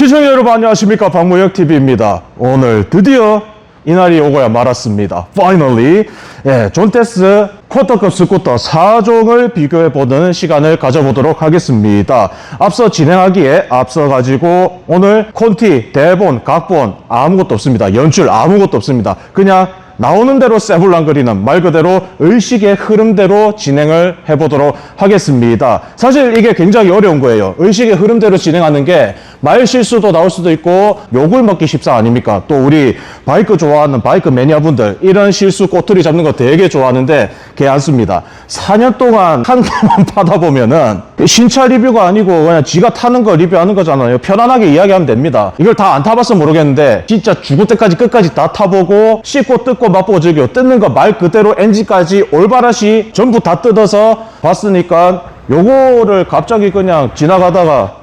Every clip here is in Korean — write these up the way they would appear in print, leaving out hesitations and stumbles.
시청자 여러분 안녕하십니까, 박무혁TV입니다. 오늘 드디어 이날이 오고야 말았습니다. Finally, 존테스 쿼터급 스쿠터 4종을 비교해보는 시간을 가져보도록 하겠습니다. 앞서 진행하기에 앞서가지고 오늘 콘티, 대본, 각본 아무것도 없습니다. 연출 아무것도 없습니다. 그냥 나오는 대로 세불랑거리는 말 그대로 의식의 흐름대로 진행을 해보도록 하겠습니다. 사실 이게 굉장히 어려운 거예요. 의식의 흐름대로 진행하는 게 말 실수도 나올 수도 있고 욕을 먹기 십상 아닙니까? 또 우리 바이크 좋아하는 바이크 매니아분들 이런 실수 꼬투리 잡는 거 되게 좋아하는데 걔 안 씁니다. 4년 동안 한 개만 파다 보면은 신차 리뷰가 아니고 그냥 지가 타는 거 리뷰하는 거잖아요. 편안하게 이야기하면 됩니다. 이걸 다 안 타봐서 모르겠는데 진짜 죽을 때까지 끝까지 다 타보고 씹고 뜯고 맛보고 즐겨 뜯는 거 말 그대로 엔진까지 올바라시 전부 다 뜯어서 봤으니까 요거를 갑자기 그냥 지나가다가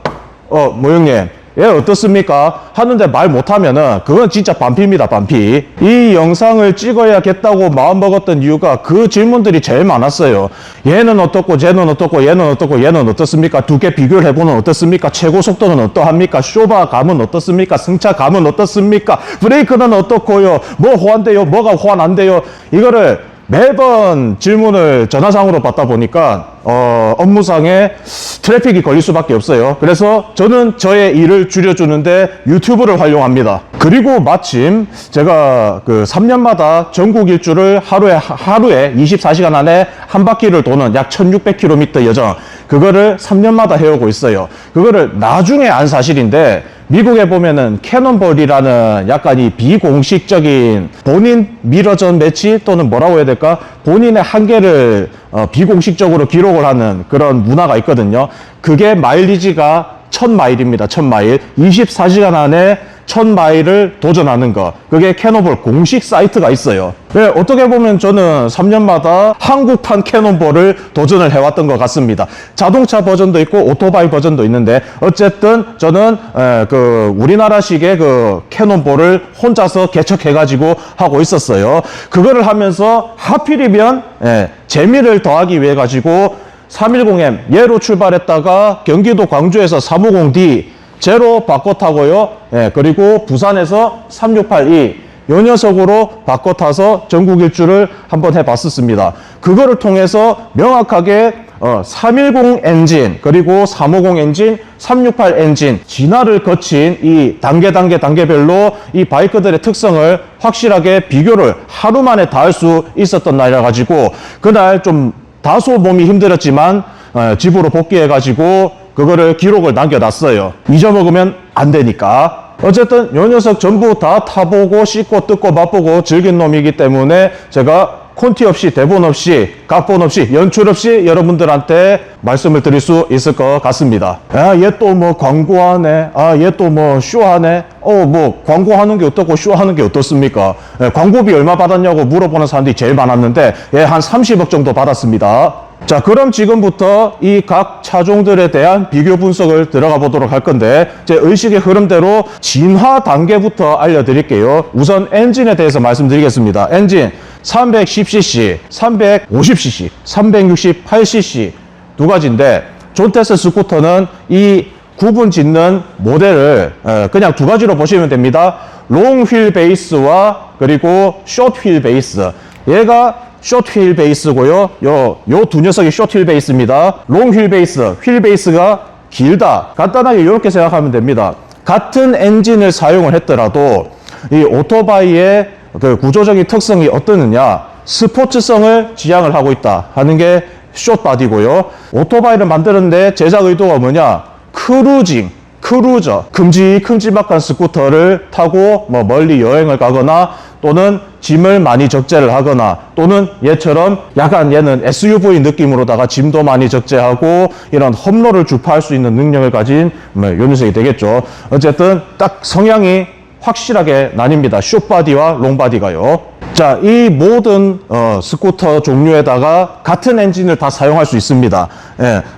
모형님 예 어떻습니까? 하는데 말 못하면은 그건 진짜 반피입니다. 반피. 이 영상을 찍어야겠다고 마음먹었던 이유가 그 질문들이 제일 많았어요. 얘는 어떻고 쟤는 어떻고 얘는 어떻고 얘는 어떻습니까? 두 개 비교를 해보면 어떻습니까? 최고 속도는 어떠합니까? 쇼바 감은 어떻습니까? 승차 감은 어떻습니까? 브레이크는 어떻고요? 뭐 호환돼요? 뭐가 호환 안 돼요? 이거를 매번 질문을 전화상으로 받다 보니까 업무상에 트래픽이 걸릴 수밖에 없어요. 그래서 저는 저의 일을 줄여주는데 유튜브를 활용합니다. 그리고 마침 제가 그 3년마다 전국 일주를 하루에 24시간 안에 한 바퀴를 도는 약 1600km 여정, 그거를 3년마다 해오고 있어요. 그거를 나중에 안 사실인데 미국에 보면은 캐논볼이라는 약간 이 비공식적인 본인 미러전 매치 또는 뭐라고 해야 될까? 본인의 한계를 비공식적으로 기록을 하는 그런 문화가 있거든요. 그게 마일리지가 1000마일입니다. 1000마일. 24시간 안에 1000마일을 도전하는 거. 그게 캐논볼 공식 사이트가 있어요. 네, 어떻게 보면 저는 3년마다 한국판 캐논볼을 도전을 해왔던 것 같습니다. 자동차 버전도 있고 오토바이 버전도 있는데 어쨌든 저는 그 우리나라식의 그 캐논볼을 혼자서 개척해가지고 하고 있었어요. 그거를 하면서 하필이면 재미를 더하기 위해 가지고 310M 얘로 출발했다가 경기도 광주에서 350D 제로 바꿔 타고요. 그리고 부산에서 3682 요 녀석으로 바꿔 타서 전국 일주를 한번 해봤었습니다. 그거를 통해서 명확하게 310 엔진 그리고 350 엔진 368 엔진 진화를 거친 이 단계별로 이 바이크들의 특성을 확실하게 비교를 하루 만에 다 할 수 있었던 날이라 가지고 그날 좀 다소 몸이 힘들었지만 집으로 복귀해 가지고 그거를 기록을 남겨놨어요. 잊어먹으면 안 되니까. 어쨌든 요 녀석 전부 다 타보고 씻고 뜯고 맛보고 즐긴 놈이기 때문에 제가 콘티 없이 대본 없이 각본 없이 연출 없이 여러분들한테 말씀을 드릴 수 있을 것 같습니다. 얘 또 뭐 광고하네. 얘 또 뭐 쇼하네. 뭐 광고하는 게 어떻고 쇼하는 게 어떻습니까? 광고비 얼마 받았냐고 물어보는 사람들이 제일 많았는데 한 30억 정도 받았습니다. 자, 그럼 지금부터 이 각 차종들에 대한 비교 분석을 들어가 보도록 할 건데 제 의식의 흐름대로 진화 단계부터 알려드릴게요. 우선 엔진에 대해서 말씀드리겠습니다. 엔진 310cc, 350cc, 368cc 두 가지인데 존테스 스쿠터는 이 구분 짓는 모델을 그냥 두 가지로 보시면 됩니다. 롱 휠 베이스와 그리고 숏 휠 베이스. 얘가 숏 휠 베이스고요. 요 두 녀석이 숏 휠 베이스입니다. 롱 휠 베이스, 휠 베이스가 길다. 간단하게 이렇게 생각하면 됩니다. 같은 엔진을 사용을 했더라도 이 오토바이의 그 구조적인 특성이 어떠느냐, 스포츠성을 지향을 하고 있다 하는 게 숏 바디고요. 오토바이를 만드는데 제작 의도가 뭐냐, 크루저, 큼지막한 스쿠터를 타고 뭐 멀리 여행을 가거나 또는 짐을 많이 적재를 하거나 또는 얘처럼 약간 얘는 SUV 느낌으로다가 짐도 많이 적재하고 이런 험로를 주파할 수 있는 능력을 가진 요 녀석이 되겠죠. 어쨌든 딱 성향이 확실하게 나뉩니다. 숏바디와 롱바디가요. 자, 이 모든 스쿠터 종류에다가 같은 엔진을 다 사용할 수 있습니다.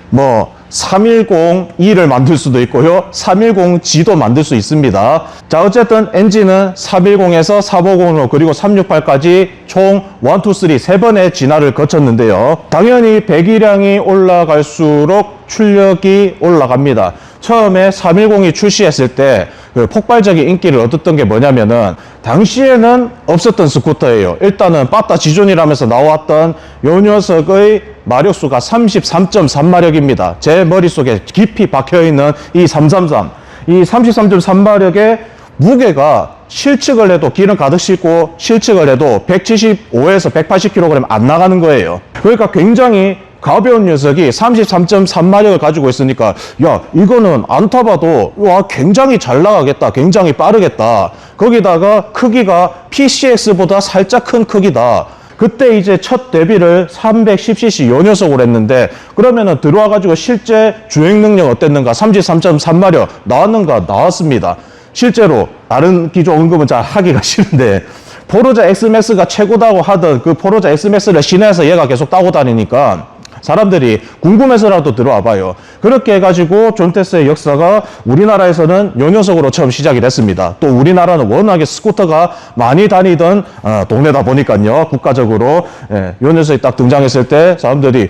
뭐 310E를 만들 수도 있고요. 310G도 만들 수 있습니다. 자, 어쨌든 엔진은 310에서 450으로 그리고 368까지 총 1, 2, 3, 세 번의 진화를 거쳤는데요. 당연히 배기량이 올라갈수록 출력이 올라갑니다. 처음에 310이 출시했을 때 그 폭발적인 인기를 얻었던 게 뭐냐면은 당시에는 없었던 스쿠터예요. 일단은 빠따 지존이라면서 나왔던 요 녀석의 마력수가 33.3마력입니다. 제 머릿속에 깊이 박혀있는 이 333. 이 33.3마력의 무게가 실측을 해도 기름 가득 싣고 실측을 해도 175에서 180kg 안 나가는 거예요. 그러니까 굉장히 가벼운 녀석이 33.3마력을 가지고 있으니까 야 이거는 안 타봐도 와 굉장히 잘 나가겠다, 굉장히 빠르겠다. 거기다가 크기가 PCX보다 살짝 큰 크기다. 그때 이제 첫 데뷔를 310cc 요 녀석으로 했는데 그러면은 들어와 가지고 실제 주행 능력 어땠는가? 33.3마력 나왔는가? 나왔습니다. 실제로 다른 기종 언급은 잘 하기가 싫은데 포르자 X맥스가 최고다고 하던 그 포르자 X맥스를 시내에서 얘가 계속 타고 다니니까 사람들이 궁금해서라도 들어와 봐요. 그렇게 해가지고 존테스의 역사가 우리나라에서는 요 녀석으로 처음 시작이 됐습니다. 또 우리나라는 워낙에 스쿠터가 많이 다니던 동네다 보니까요. 국가적으로 요 녀석이 딱 등장했을 때 사람들이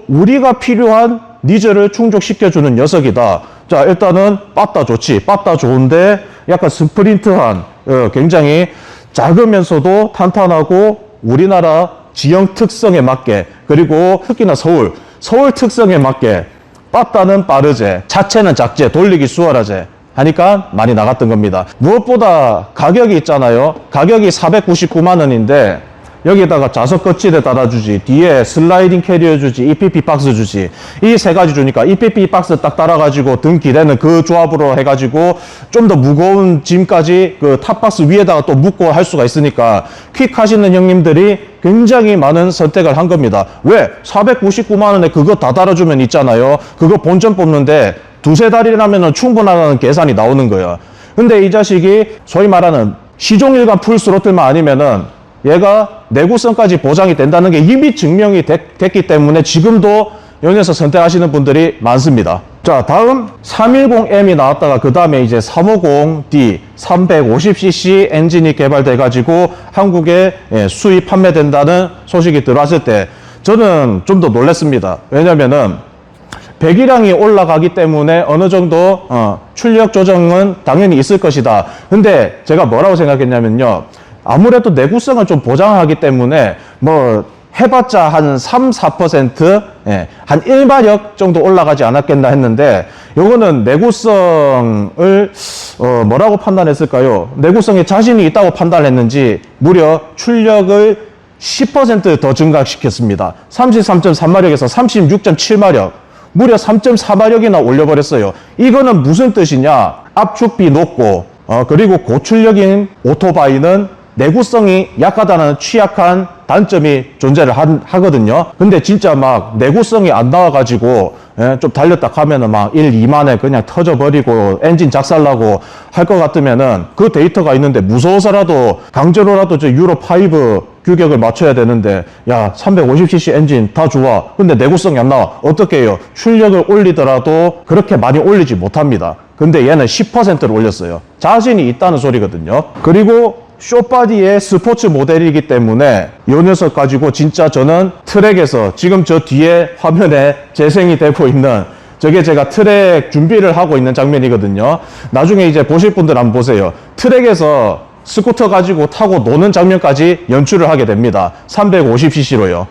우리가 필요한 니즈를 충족시켜주는 녀석이다. 자, 일단은 빠따 좋지. 빠따 좋은데 약간 스프린트한 굉장히 작으면서도 탄탄하고 우리나라 지형 특성에 맞게 그리고 특히나 서울 특성에 맞게 빠따는 빠르제, 차체는 작제, 돌리기 수월하제 하니까 많이 나갔던 겁니다. 무엇보다 가격이 있잖아요. 가격이 499만 원인데 여기다가 좌석 거치대 달아주지, 뒤에 슬라이딩 캐리어 주지, EPP 박스 주지, 이 세 가지 주니까 EPP 박스 딱 달아가지고 등 기대는 그 조합으로 해가지고 좀 더 무거운 짐까지 그 탑박스 위에다가 또 묶고 할 수가 있으니까 퀵 하시는 형님들이 굉장히 많은 선택을 한 겁니다. 왜? 499만 원에 그거 다 달아주면 있잖아요. 그거 본전 뽑는데 두세 달이라면 충분하다는 계산이 나오는 거예요. 근데 이 자식이 소위 말하는 시종일관 풀 스로틀만 아니면은 얘가 내구성까지 보장이 된다는 게 이미 증명이 됐기 때문에 지금도 여기서 선택하시는 분들이 많습니다. 자, 다음 310M이 나왔다가 그 다음에 이제 350D 350cc 엔진이 개발돼 가지고 한국에 수입 판매된다는 소식이 들어왔을 때 저는 좀 더 놀랐습니다. 왜냐면은 배기량이 올라가기 때문에 어느 정도 출력 조정은 당연히 있을 것이다. 근데 제가 뭐라고 생각했냐면요. 아무래도 내구성을 좀 보장하기 때문에 뭐 해봤자 한 3, 4% 한 1마력 정도 올라가지 않았겠나 했는데 요거는 내구성을 뭐라고 판단했을까요? 내구성에 자신이 있다고 판단했는지 무려 출력을 10% 더 증가시켰습니다. 33.3마력에서 36.7마력 무려 3.4마력이나 올려버렸어요. 이거는 무슨 뜻이냐? 압축비 높고 그리고 고출력인 오토바이는 내구성이 약하다는 취약한 단점이 존재를 하거든요. 근데 진짜 막 내구성이 안 나와가지고 좀 달렸다 가면은 막 1, 2만에 그냥 터져버리고 엔진 작살나고 할 것 같으면은 그 데이터가 있는데 무서워서라도 강제로라도 저 유로5 규격을 맞춰야 되는데 야 350cc 엔진 다 좋아. 근데 내구성이 안 나와. 어떻게 해요? 출력을 올리더라도 그렇게 많이 올리지 못합니다. 근데 얘는 10%를 올렸어요. 자신이 있다는 소리거든요. 그리고 쇼바디의 스포츠 모델이기 때문에 이 녀석 가지고 진짜 저는 트랙에서 지금 저 뒤에 화면에 재생이 되고 있는 저게 제가 트랙 준비를 하고 있는 장면이거든요. 나중에 이제 보실 분들 한번 보세요. 트랙에서 스쿠터 가지고 타고 노는 장면까지 연출을 하게 됩니다. 350cc로요.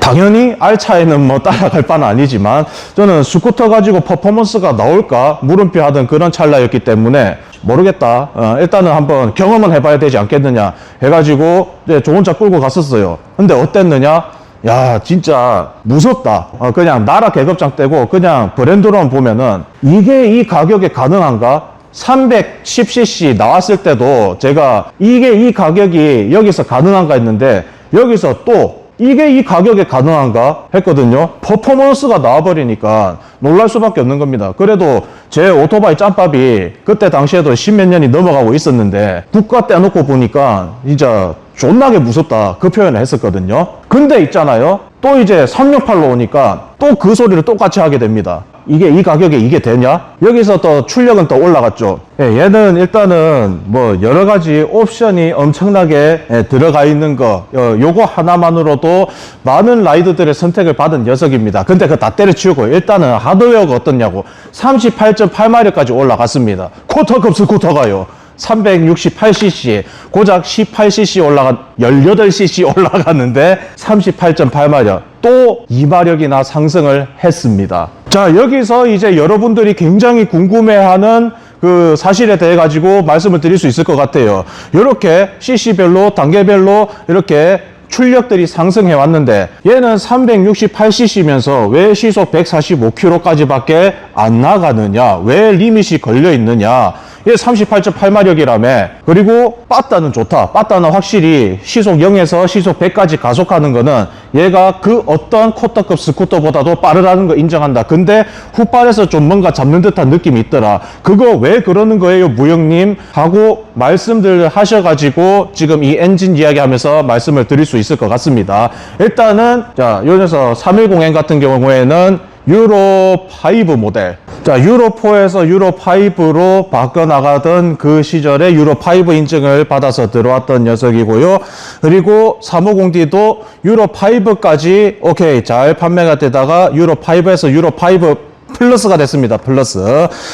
당연히 R차에는 뭐 따라갈 바는 아니지만 저는 스쿠터 가지고 퍼포먼스가 나올까 물음표 하던 그런 찰나였기 때문에 모르겠다. 일단은 한번 경험은 해봐야 되지 않겠느냐 해가지고 이제 저 혼자 끌고 갔었어요. 근데 어땠느냐? 야 진짜 무섭다. 그냥 나라 계급장 떼고 그냥 브랜드로만 보면은 이게 이 가격에 가능한가? 310cc 나왔을 때도 제가 이게 이 가격이 여기서 가능한가 했는데 여기서 또 이게 이 가격에 가능한가 했거든요. 퍼포먼스가 나와버리니까 놀랄 수밖에 없는 겁니다. 그래도 제 오토바이 짬밥이 그때 당시에도 십몇 년이 넘어가고 있었는데 국가 떼놓고 보니까 진짜 존나게 무섭다 그 표현을 했었거든요. 근데 있잖아요, 또 이제 368로 오니까 또 그 소리를 똑같이 하게 됩니다. 이게 이 가격에 이게 되냐? 여기서 또 출력은 또 올라갔죠. 예, 얘는 일단은 뭐 여러 가지 옵션이 엄청나게 들어가 있는 거, 요거 하나만으로도 많은 라이더들의 선택을 받은 녀석입니다. 근데 그거 다 때려치우고 일단은 하드웨어가 어떻냐고 38.8마력까지 올라갔습니다. 쿼터급 스쿠터가요. 368cc, 고작 18cc 18cc 올라갔는데 38.8마력, 또 2마력이나 상승을 했습니다. 자, 여기서 이제 여러분들이 굉장히 궁금해하는 그 사실에 대해 가지고 말씀을 드릴 수 있을 것 같아요. 이렇게 cc별로, 단계별로 이렇게 출력들이 상승해 왔는데 얘는 368cc면서 왜 시속 145km까지밖에 안 나가느냐? 왜 리밋이 걸려 있느냐? 얘 38.8마력이라며. 그리고 빠따는 좋다. 빠따는 확실히 시속 0에서 시속 100까지 가속하는 거는 얘가 그 어떤 쿼터급 스쿠터보다도 빠르다는 거 인정한다. 근데 후발에서 좀 뭔가 잡는 듯한 느낌이 있더라. 그거 왜 그러는 거예요, 무영님? 하고 말씀들 하셔가지고 지금 이 엔진 이야기 하면서 말씀을 드릴 수 있을 것 같습니다. 일단은 자, 요 녀석 310N 같은 경우에는 유로5 모델. 자, 유로4에서 유로5로 바꿔나가던 그 시절에 유로5 인증을 받아서 들어왔던 녀석이고요. 그리고 350D도 유로5까지 오케이 잘 판매가 되다가 유로5에서 유로5 플러스가 됐습니다. 플러스.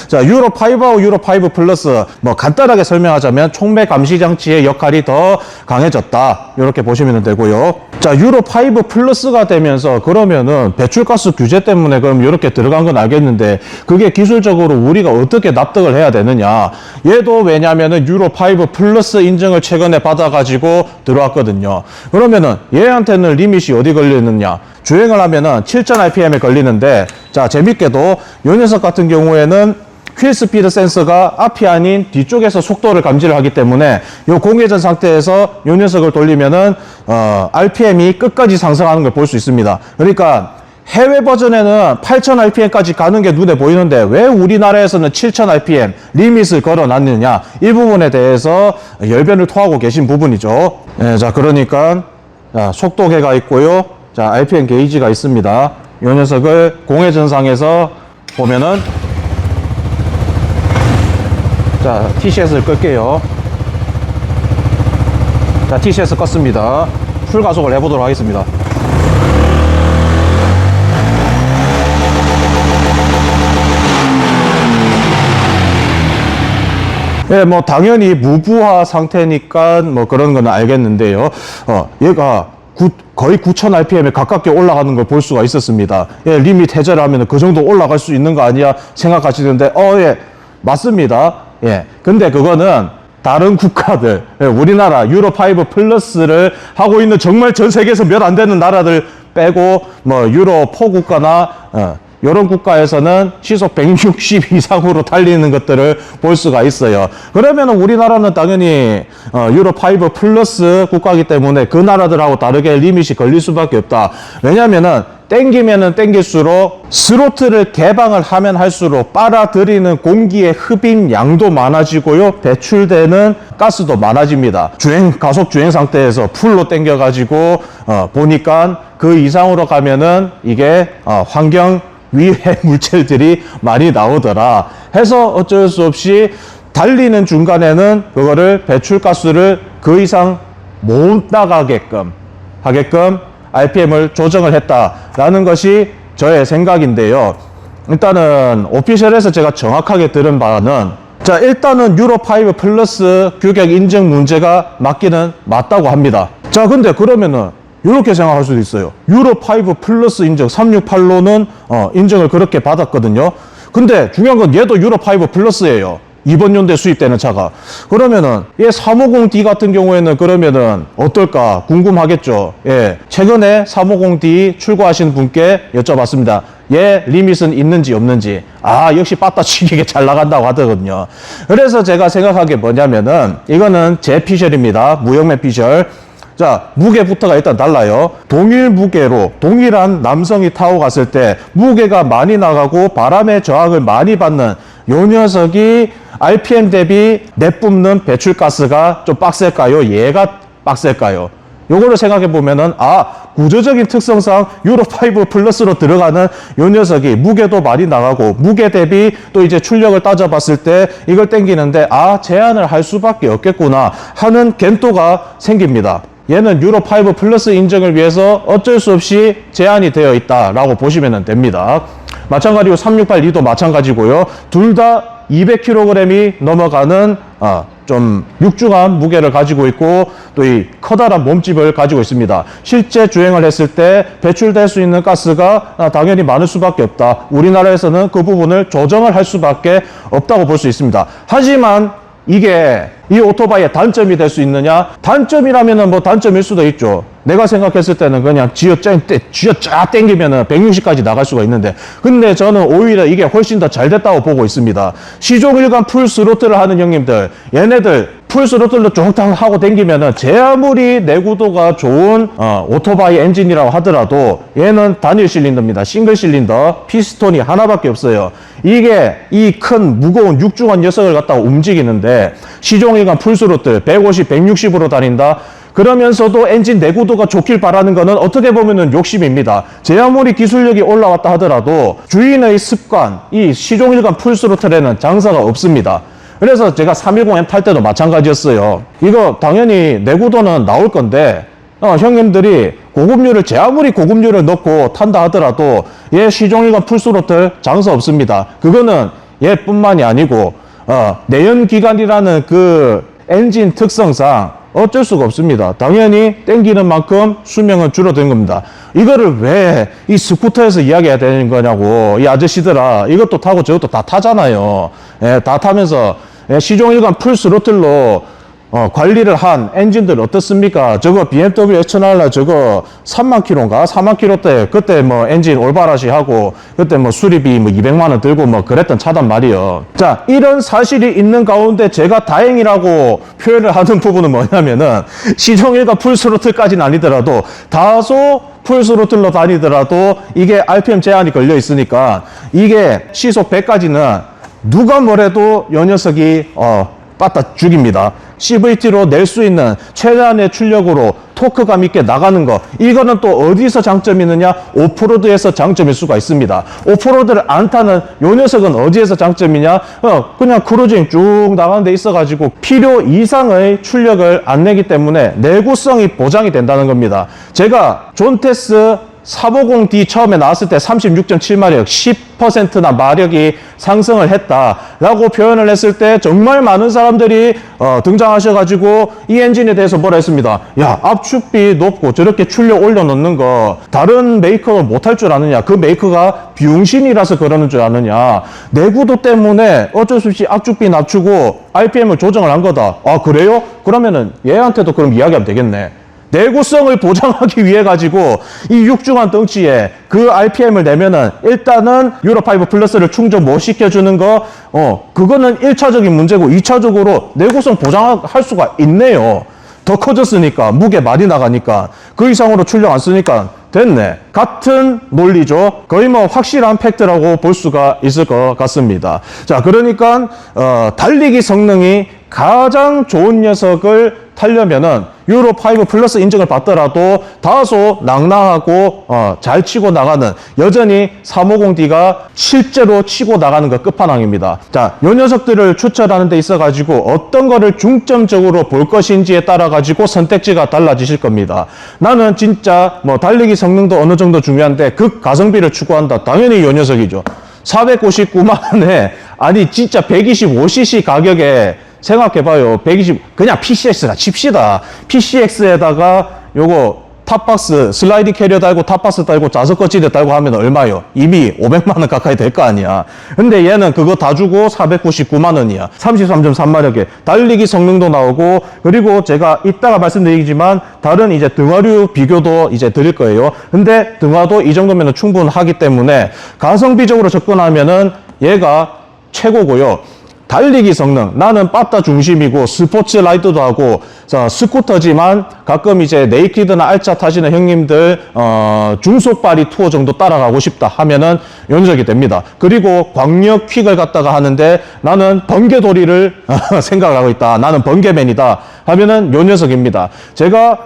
자, 유로5하고 유로5 플러스, 뭐 간단하게 설명하자면 촉매 감시 장치의 역할이 더 강해졌다, 이렇게 보시면 되고요. 자, 유로5 플러스가 되면서 그러면은 배출가스 규제 때문에 그럼 이렇게 들어간 건 알겠는데 그게 기술적으로 우리가 어떻게 납득을 해야 되느냐? 얘도 왜냐면은 유로5 플러스 인증을 최근에 받아가지고 들어왔거든요. 그러면은 얘한테는 리밋이 어디 걸려 있느냐? 주행을 하면은 7000rpm에 걸리는데, 자, 재밌게도 요 녀석 같은 경우에는 휠 스피드 센서가 앞이 아닌 뒤쪽에서 속도를 감지를 하기 때문에 요 공회전 상태에서 요 녀석을 돌리면은 RPM이 끝까지 상승하는 걸 볼 수 있습니다. 그러니까 해외 버전에는 8000rpm까지 가는 게 눈에 보이는데 왜 우리나라에서는 7000rpm 리밋을 걸어놨느냐, 이 부분에 대해서 열변을 토하고 계신 부분이죠. 네, 자, 그러니까 자, 속도계가 있고요. 자, RPM 게이지가 있습니다. 이 녀석을 공회전상에서 보면은, 자, TCS를 끌게요. 자, TCS 껐습니다. 풀 가속을 해보도록 하겠습니다. 예, 뭐 당연히 무부하 상태니까 뭐 그런 건 알겠는데요. 얘가 거의 9000rpm에 가깝게 올라가는 걸 볼 수가 있었습니다. 예, 리밋 해제를 하면 그 정도 올라갈 수 있는 거 아니야 생각하시는데, 예, 맞습니다. 예, 근데 그거는 다른 국가들, 예, 우리나라 유로5 플러스를 하고 있는 정말 전 세계에서 몇 안 되는 나라들 빼고 뭐 유로4 국가나 이런 국가에서는 시속 160 이상으로 달리는 것들을 볼 수가 있어요. 그러면 우리나라는 당연히 유로5 플러스 국가이기 때문에 그 나라들하고 다르게 리밋이 걸릴 수밖에 없다. 왜냐면은 땡기면은 땡길수록 스로틀을 개방을 하면 할수록 빨아들이는 공기의 흡입 양도 많아지고요, 배출되는 가스도 많아집니다. 가속 주행 상태에서 풀로 땡겨가지고 보니까 그 이상으로 가면은 이게 환경 위해 물질들이 많이 나오더라 해서 어쩔 수 없이 달리는 중간에는 그거를 배출가스를 그 이상 못 나가게끔 RPM을 조정을 했다라는 것이 저의 생각인데요. 일단은 오피셜에서 제가 정확하게 들은 바는, 자, 일단은 유로5 플러스 규격 인증 문제가 맞기는 맞다고 합니다. 자, 근데 그러면은 이렇게 생각할 수도 있어요. 유로5 플러스 인증 368로는 인증을 그렇게 받았거든요. 근데 중요한 건 얘도 유로5 플러스예요. 이번 연도에 수입되는 차가. 그러면은 얘 350D 같은 경우에는 그러면은 어떨까 궁금하겠죠. 예, 최근에 350D 출고하신 분께 여쭤봤습니다. 얘 리밋은 있는지 없는지. 아, 역시 빠따치기게 잘 나간다고 하더군요. 그래서 제가 생각한 게 뭐냐면은 이거는 제 피셜입니다. 무역맨 피셜. 자, 무게부터가 일단 달라요. 동일 무게로 동일한 남성이 타고 갔을 때 무게가 많이 나가고 바람의 저항을 많이 받는 요 녀석이 RPM 대비 내뿜는 배출가스가 좀 빡셀까요? 얘가 빡셀까요? 요거를 생각해 보면은, 구조적인 특성상 유로5 플러스로 들어가는 요 녀석이 무게도 많이 나가고, 무게 대비 또 이제 출력을 따져봤을 때 이걸 땡기는데, 제한을 할 수밖에 없겠구나 하는 겐토가 생깁니다. 얘는 유로5 플러스 인증을 위해서 어쩔 수 없이 제한이 되어 있다라고 보시면 됩니다. 마찬가지로 368-2도 마찬가지고요. 둘 다 200kg이 넘어가는 좀 육중한 무게를 가지고 있고 또 이 커다란 몸집을 가지고 있습니다. 실제 주행을 했을 때 배출될 수 있는 가스가 당연히 많을 수밖에 없다. 우리나라에서는 그 부분을 조정을 할 수밖에 없다고 볼 수 있습니다. 하지만 이게 이 오토바이의 단점이 될 수 있느냐? 단점이라면은 뭐 단점일 수도 있죠. 내가 생각했을 때는 그냥 쥐어 땡기면은 160까지 나갈 수가 있는데, 근데 저는 오히려 이게 훨씬 더 잘 됐다고 보고 있습니다. 시종일관 풀 스로틀을 하는 형님들, 얘네들 풀 스로틀로 쫑탕 하고 땡기면은 제 아무리 내구도가 좋은 오토바이 엔진이라고 하더라도 얘는 단일 실린더입니다. 싱글 실린더, 피스톤이 하나밖에 없어요. 이게 이 큰 무거운 육중한 녀석을 갖다가 움직이는데 시종일관 풀 스로틀 150, 160으로 다닌다. 그러면서도 엔진 내구도가 좋길 바라는 거는 어떻게 보면은 욕심입니다. 제 아무리 기술력이 올라왔다 하더라도 주인의 습관, 이 시종일관 풀스로틀에는 장사가 없습니다. 그래서 제가 310M 탈 때도 마찬가지였어요. 이거 당연히 내구도는 나올 건데 형님들이 고급류를 제 아무리 고급류를 넣고 탄다 하더라도 얘 시종일관 풀스로틀 장사 없습니다. 그거는 얘뿐만이 아니고 내연기관이라는 그 엔진 특성상 어쩔 수가 없습니다. 당연히 땡기는 만큼 수명은 줄어드는 겁니다. 이거를 왜 이 스쿠터에서 이야기해야 되는 거냐고. 이 아저씨들아, 이것도 타고 저것도 다 타잖아요. 다 타면서 시종일관 풀 스로틀로 관리를 한 엔진들 어떻습니까? 저거 BMW X1R 저거 3만 킬로인가? 4만 킬로 때 그때 뭐 엔진 올바라시 하고 그때 뭐 수리비 뭐 200만 원 들고 뭐 그랬던 차단 말이요. 자, 이런 사실이 있는 가운데 제가 다행이라고 표현을 하는 부분은 뭐냐면은 시종일관 풀 스로틀까지는 아니더라도 다소 풀스로틀로 다니더라도 이게 RPM 제한이 걸려 있으니까 이게 시속 100까지는 누가 뭐래도 요 녀석이 빠따 죽입니다. CVT로 낼 수 있는 최대한의 출력으로 토크감 있게 나가는 거, 이거는 또 어디서 장점이 있느냐? 오프로드에서 장점일 수가 있습니다. 오프로드를 안 타는 요 녀석은 어디에서 장점이냐? 그냥 크루징 쭉 나가는 데 있어가지고 필요 이상의 출력을 안 내기 때문에 내구성이 보장이 된다는 겁니다. 제가 존테스 350D 처음에 나왔을 때 36.7마력, 10%나 마력이 상승을 했다라고 표현을 했을 때 정말 많은 사람들이 등장하셔가지고 이 엔진에 대해서 뭐라 했습니다. 야, 압축비 높고 저렇게 출력 올려놓는 거 다른 메이커가 못할 줄 아느냐? 그 메이커가 비용신이라서 그러는 줄 아느냐? 내구도 때문에 어쩔 수 없이 압축비 낮추고 RPM을 조정을 한 거다. 그래요? 그러면은 얘한테도 그럼 이야기하면 되겠네. 내구성을 보장하기 위해 가지고 이 육중한 덩치에 그 RPM을 내면은 일단은 유로5 플러스를 충전 못 시켜주는 거, 그거는 1차적인 문제고 2차적으로 내구성 보장할 수가 있네요. 더 커졌으니까, 무게 많이 나가니까, 그 이상으로 출력 안 쓰니까 됐네. 같은 논리죠. 거의 뭐 확실한 팩트라고 볼 수가 있을 것 같습니다. 자, 그러니까 달리기 성능이 가장 좋은 녀석을 타려면은 유로5 플러스 인증을 받더라도 다소 낭낭하고 잘 치고 나가는, 여전히 350D가 실제로 치고 나가는 거 끝판왕입니다. 자, 요 녀석들을 추천하는 데 있어 가지고 어떤 거를 중점적으로 볼 것인지에 따라 가지고 선택지가 달라지실 겁니다. 나는 진짜 뭐 달리기 성능도 어느 정도 중요한데 극가성비를 추구한다. 당연히 요 녀석이죠. 499만 원에 아니 진짜 125cc 가격에 생각해봐요. 120, 그냥 PCX라 칩시다. PCX에다가 요거 탑박스, 슬라이드 캐리어 달고 탑박스 달고 자석 거치대 달고 하면 얼마요? 이미 500만 원 가까이 될 거 아니야. 근데 얘는 그거 다 주고 499만 원이야. 33.3마력에 달리기 성능도 나오고, 그리고 제가 이따가 말씀드리지만 다른 이제 등화류 비교도 이제 드릴 거예요. 근데 등화도 이 정도면 충분하기 때문에 가성비적으로 접근하면은 얘가 최고고요. 달리기 성능, 나는 빠따 중심이고 스포츠 라이더도 하고 스쿠터지만 가끔 이제 네이키드나 알짜 타시는 형님들 중속발이 투어 정도 따라가고 싶다 하면은 요 녀석이 됩니다. 그리고 광역 퀵을 갖다가 하는데 나는 번개돌이를 생각하고 있다, 나는 번개맨이다 하면은 요 녀석입니다. 제가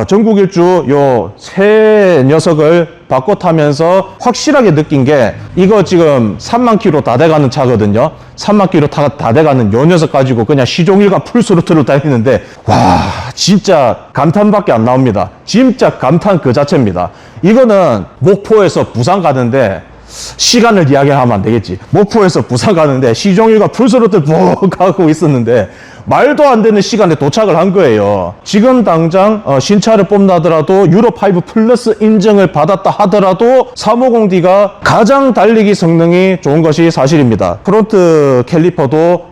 전국 일주 요 세 녀석을 바꿔 타면서 확실하게 느낀 게, 이거 지금 3만 킬로 다 돼가는 차거든요. 3만 킬로 다 돼가는 요 녀석 가지고 그냥 시종일관 풀스로틀로 다니는데, 와, 진짜 감탄밖에 안 나옵니다. 진짜 감탄 그 자체입니다. 이거는 목포에서 부산 가는데, 시간을 이야기하면 안 되겠지. 목포에서 부산 가는데 시종일관 풀스로틀 푹 하고 있었는데 말도 안 되는 시간에 도착을 한 거예요. 지금 당장 신차를 뽑나 하더라도 유로5 플러스 인증을 받았다 하더라도 350D가 가장 달리기 성능이 좋은 것이 사실입니다. 프론트 캘리퍼도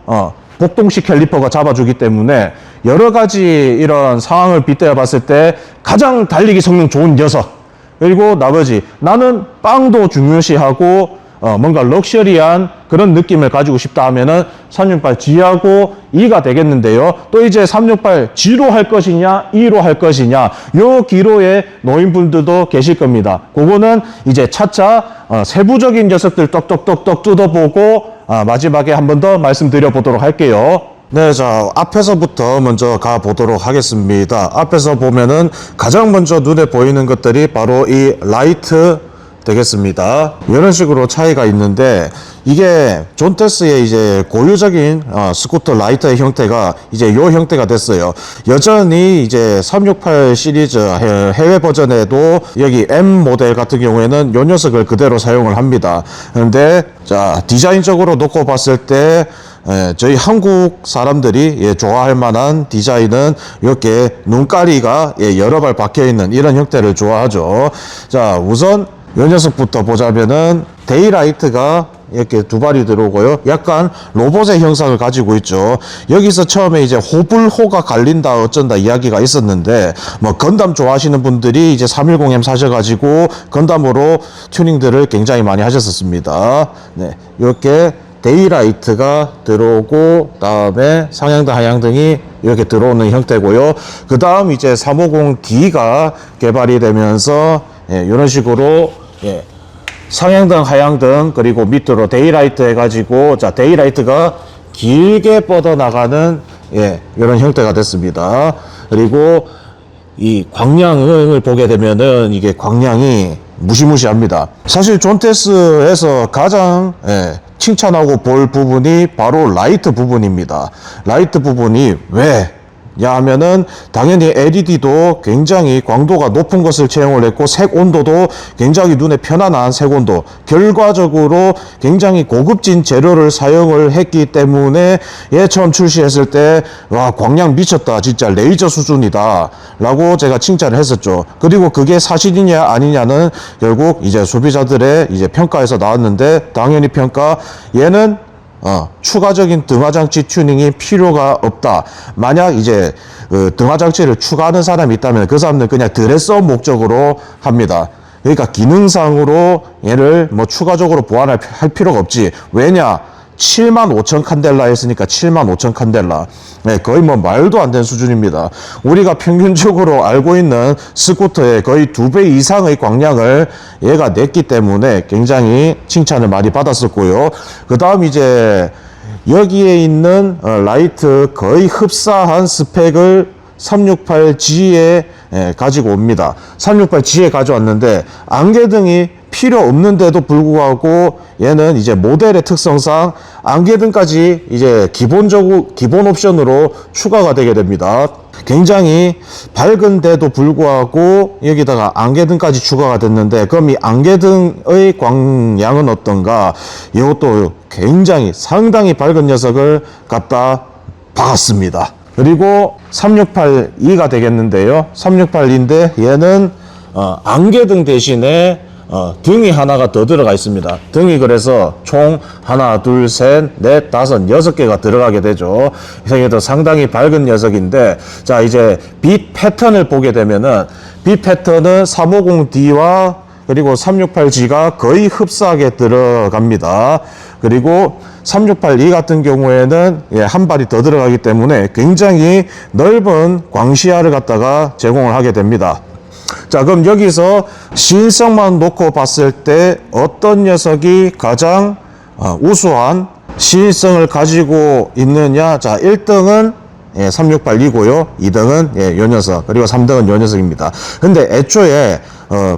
복동식 캘리퍼가 잡아주기 때문에 여러 가지 이런 상황을 빗대어 봤을 때 가장 달리기 성능 좋은 녀석, 그리고 나머지 나는 빵도 중요시하고 뭔가 럭셔리한 그런 느낌을 가지고 싶다 하면은 368G하고 2가 되겠는데요. 또 이제 368G로 할 것이냐 2로 할 것이냐, 요 기로에 노인분들도 계실 겁니다. 그거는 이제 차차 세부적인 녀석들 떡떡떡떡 뜯어보고 마지막에 한 번 더 말씀드려 보도록 할게요. 네, 자, 앞에서부터 먼저 가보도록 하겠습니다. 앞에서 보면은 가장 먼저 눈에 보이는 것들이 바로 이 라이트 되겠습니다. 이런 식으로 차이가 있는데, 이게 존테스의 이제 고유적인 스쿠터 라이터의 형태가 이제 요 형태가 됐어요. 여전히 이제 368 시리즈 해외 버전에도 여기 M 모델 같은 경우에는 요 녀석을 그대로 사용을 합니다. 그런데 자, 디자인적으로 놓고 봤을 때 저희 한국 사람들이 좋아할 만한 디자인은 이렇게 눈가리가 여러 발 박혀 있는 이런 형태를 좋아하죠. 자, 우선 이 녀석부터 보자면은 데이라이트가 이렇게 두 발이 들어오고요. 약간 로봇의 형상을 가지고 있죠. 여기서 처음에 이제 호불호가 갈린다 어쩐다 이야기가 있었는데, 뭐 건담 좋아하시는 분들이 이제 310M 사셔가지고 건담으로 튜닝들을 굉장히 많이 하셨었습니다. 네, 이렇게 데이라이트가 들어오고, 다음에 상향등 하향등이 이렇게 들어오는 형태고요. 그 다음 이제 350D가 개발이 되면서 이런 식으로 상향등 하향등, 그리고 밑으로 데이라이트 해가지고, 자, 데이라이트가 길게 뻗어나가는 이런 형태가 됐습니다. 그리고 이 광량을 보게 되면은 이게 광량이 무시무시합니다. 사실 존테스에서 가장 칭찬하고 볼 부분이 바로 라이트 부분입니다. 라이트 부분이 왜? 야 하면은 당연히 LED도 굉장히 광도가 높은 것을 채용을 했고, 색 온도도 굉장히 눈에 편안한 색 온도, 결과적으로 굉장히 고급진 재료를 사용을 했기 때문에 처음 출시했을 때 와, 광량 미쳤다, 진짜 레이저 수준이다 라고 제가 칭찬을 했었죠. 그리고 그게 사실이냐 아니냐는 결국 이제 소비자들의 이제 평가에서 나왔는데, 당연히 평가, 얘는 추가적인 등화장치 튜닝이 필요가 없다. 만약 이제 등화장치를 추가하는 사람이 있다면 그 사람은 그냥 드레스업 목적으로 합니다. 그러니까 기능상으로 얘를 뭐 추가적으로 보완할 필요가 없지. 왜냐? 75,000 칸델라 했으니까 75,000 칸델라. 네, 거의 뭐 말도 안 되는 수준입니다. 우리가 평균적으로 알고 있는 스쿠터의 거의 2배 이상의 광량을 얘가 냈기 때문에 굉장히 칭찬을 많이 받았었고요. 그 다음 이제 여기에 있는 라이트 거의 흡사한 스펙을 368G에 가지고 옵니다. 368G에 가져왔는데 안개등이 필요 없는데도 불구하고 얘는 이제 모델의 특성상 안개등까지 이제 기본 옵션으로 추가가 되게 됩니다. 굉장히 밝은데도 불구하고 여기다가 안개등까지 추가가 됐는데, 그럼 이 안개등의 광량은 어떤가? 이것도 굉장히 상당히 밝은 녀석을 갖다 박았습니다. 그리고 368E가 되겠는데요. 368E인데 얘는 안개등 대신에 등이 하나가 더 들어가 있습니다. 등이 그래서 총 하나, 둘, 셋, 넷, 다섯, 6개가 들어가게 되죠. 그래서 상당히 밝은 녀석인데, 자, 이제 빛 패턴을 보게 되면은, 빛 패턴은 350D와 그리고 368G가 거의 흡사하게 들어갑니다. 그리고 368E 같은 경우에는 한 발이 더 들어가기 때문에 굉장히 넓은 광시야를 갖다가 제공을 하게 됩니다. 자, 그럼 여기서 시인성만 놓고 봤을 때 어떤 녀석이 가장 우수한 시인성을 가지고 있느냐? 자, 1등은 368이고요. 2등은 요 녀석, 그리고 3등은 요 녀석입니다. 근데 애초에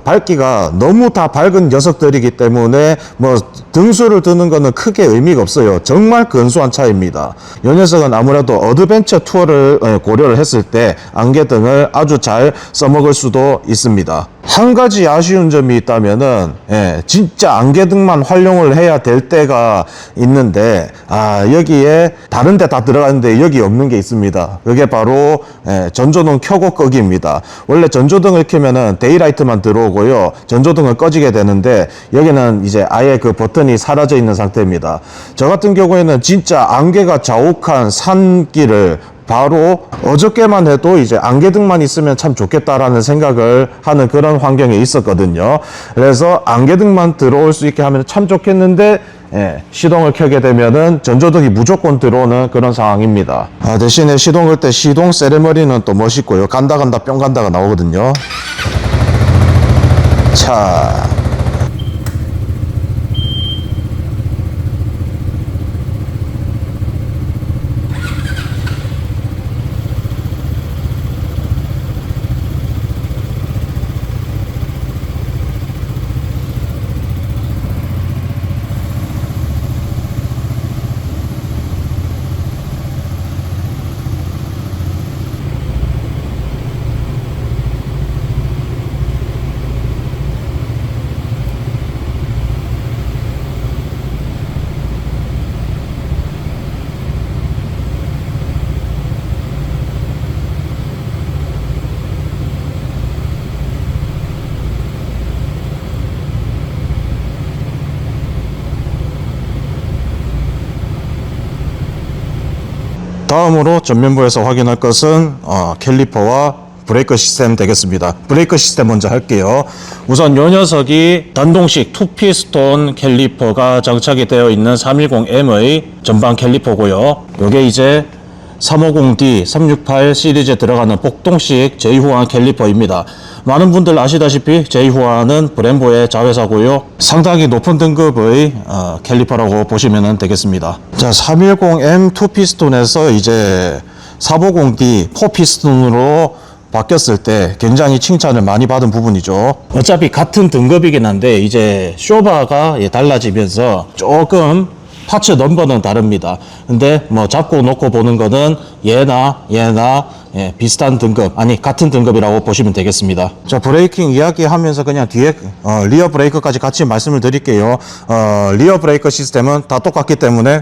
밝기가 너무 다 밝은 녀석들이기 때문에 뭐 등수를 두는 거는 크게 의미가 없어요. 정말 근소한 차이입니다. 이 녀석은 아무래도 어드벤처 투어를 고려를 했을 때 안개등을 아주 잘 써먹을 수도 있습니다. 한 가지 아쉬운 점이 있다면은 진짜 안개등만 활용을 해야 될 때가 있는데 여기에 다른 데 다 들어가는데 여기 없는 게 있습니다. 그게 바로 전조등 켜고 끄기입니다. 원래 전조등을 켜면은 데이라이트만 들어오고요, 전조등을 꺼지게 되는데 여기는 이제 아예 그 버튼이 사라져 있는 상태입니다. 저 같은 경우에는 진짜 안개가 자욱한 산길을 바로 어저께만 해도 이제 안개등만 있으면 참 좋겠다라는 생각을 하는 그런 환경에 있었거든요. 그래서 안개등만 들어올 수 있게 하면 참 좋겠는데 시동을 켜게 되면은 전조등이 무조건 들어오는 그런 상황입니다. 대신에 시동 걸 때 시동 세레머니는 또 멋있고요. 간다 간다 뿅 간다가 나오거든요. 자, 다음으로 전면부에서 확인할 것은 캘리퍼와 브레이크 시스템 되겠습니다. 브레이크 시스템 먼저 할게요. 우선 이 녀석이 단동식 투피스톤 캘리퍼가 장착이 되어 있는 310M의 전방 캘리퍼고요. 이게 이제 350D, 368 시리즈에 들어가는 복동식 제이후안 캘리퍼입니다. 많은 분들 아시다시피 제이후안은 브렘보의 자회사고요. 상당히 높은 등급의 캘리퍼라고 보시면 되겠습니다. 자, 310M 2피스톤에서 이제 450D 4피스톤으로 바뀌었을 때 굉장히 칭찬을 많이 받은 부분이죠. 어차피 같은 등급이긴 한데 이제 쇼바가 달라지면서 조금 파츠 넘버는 다릅니다. 근데 뭐 잡고 놓고 보는 거는 얘나 비슷한 등급, 아니 같은 등급이라고 보시면 되겠습니다. 자, 브레이킹 이야기하면서 그냥 뒤에 리어 브레이크까지 같이 말씀을 드릴게요. 리어 브레이크 시스템은 다 똑같기 때문에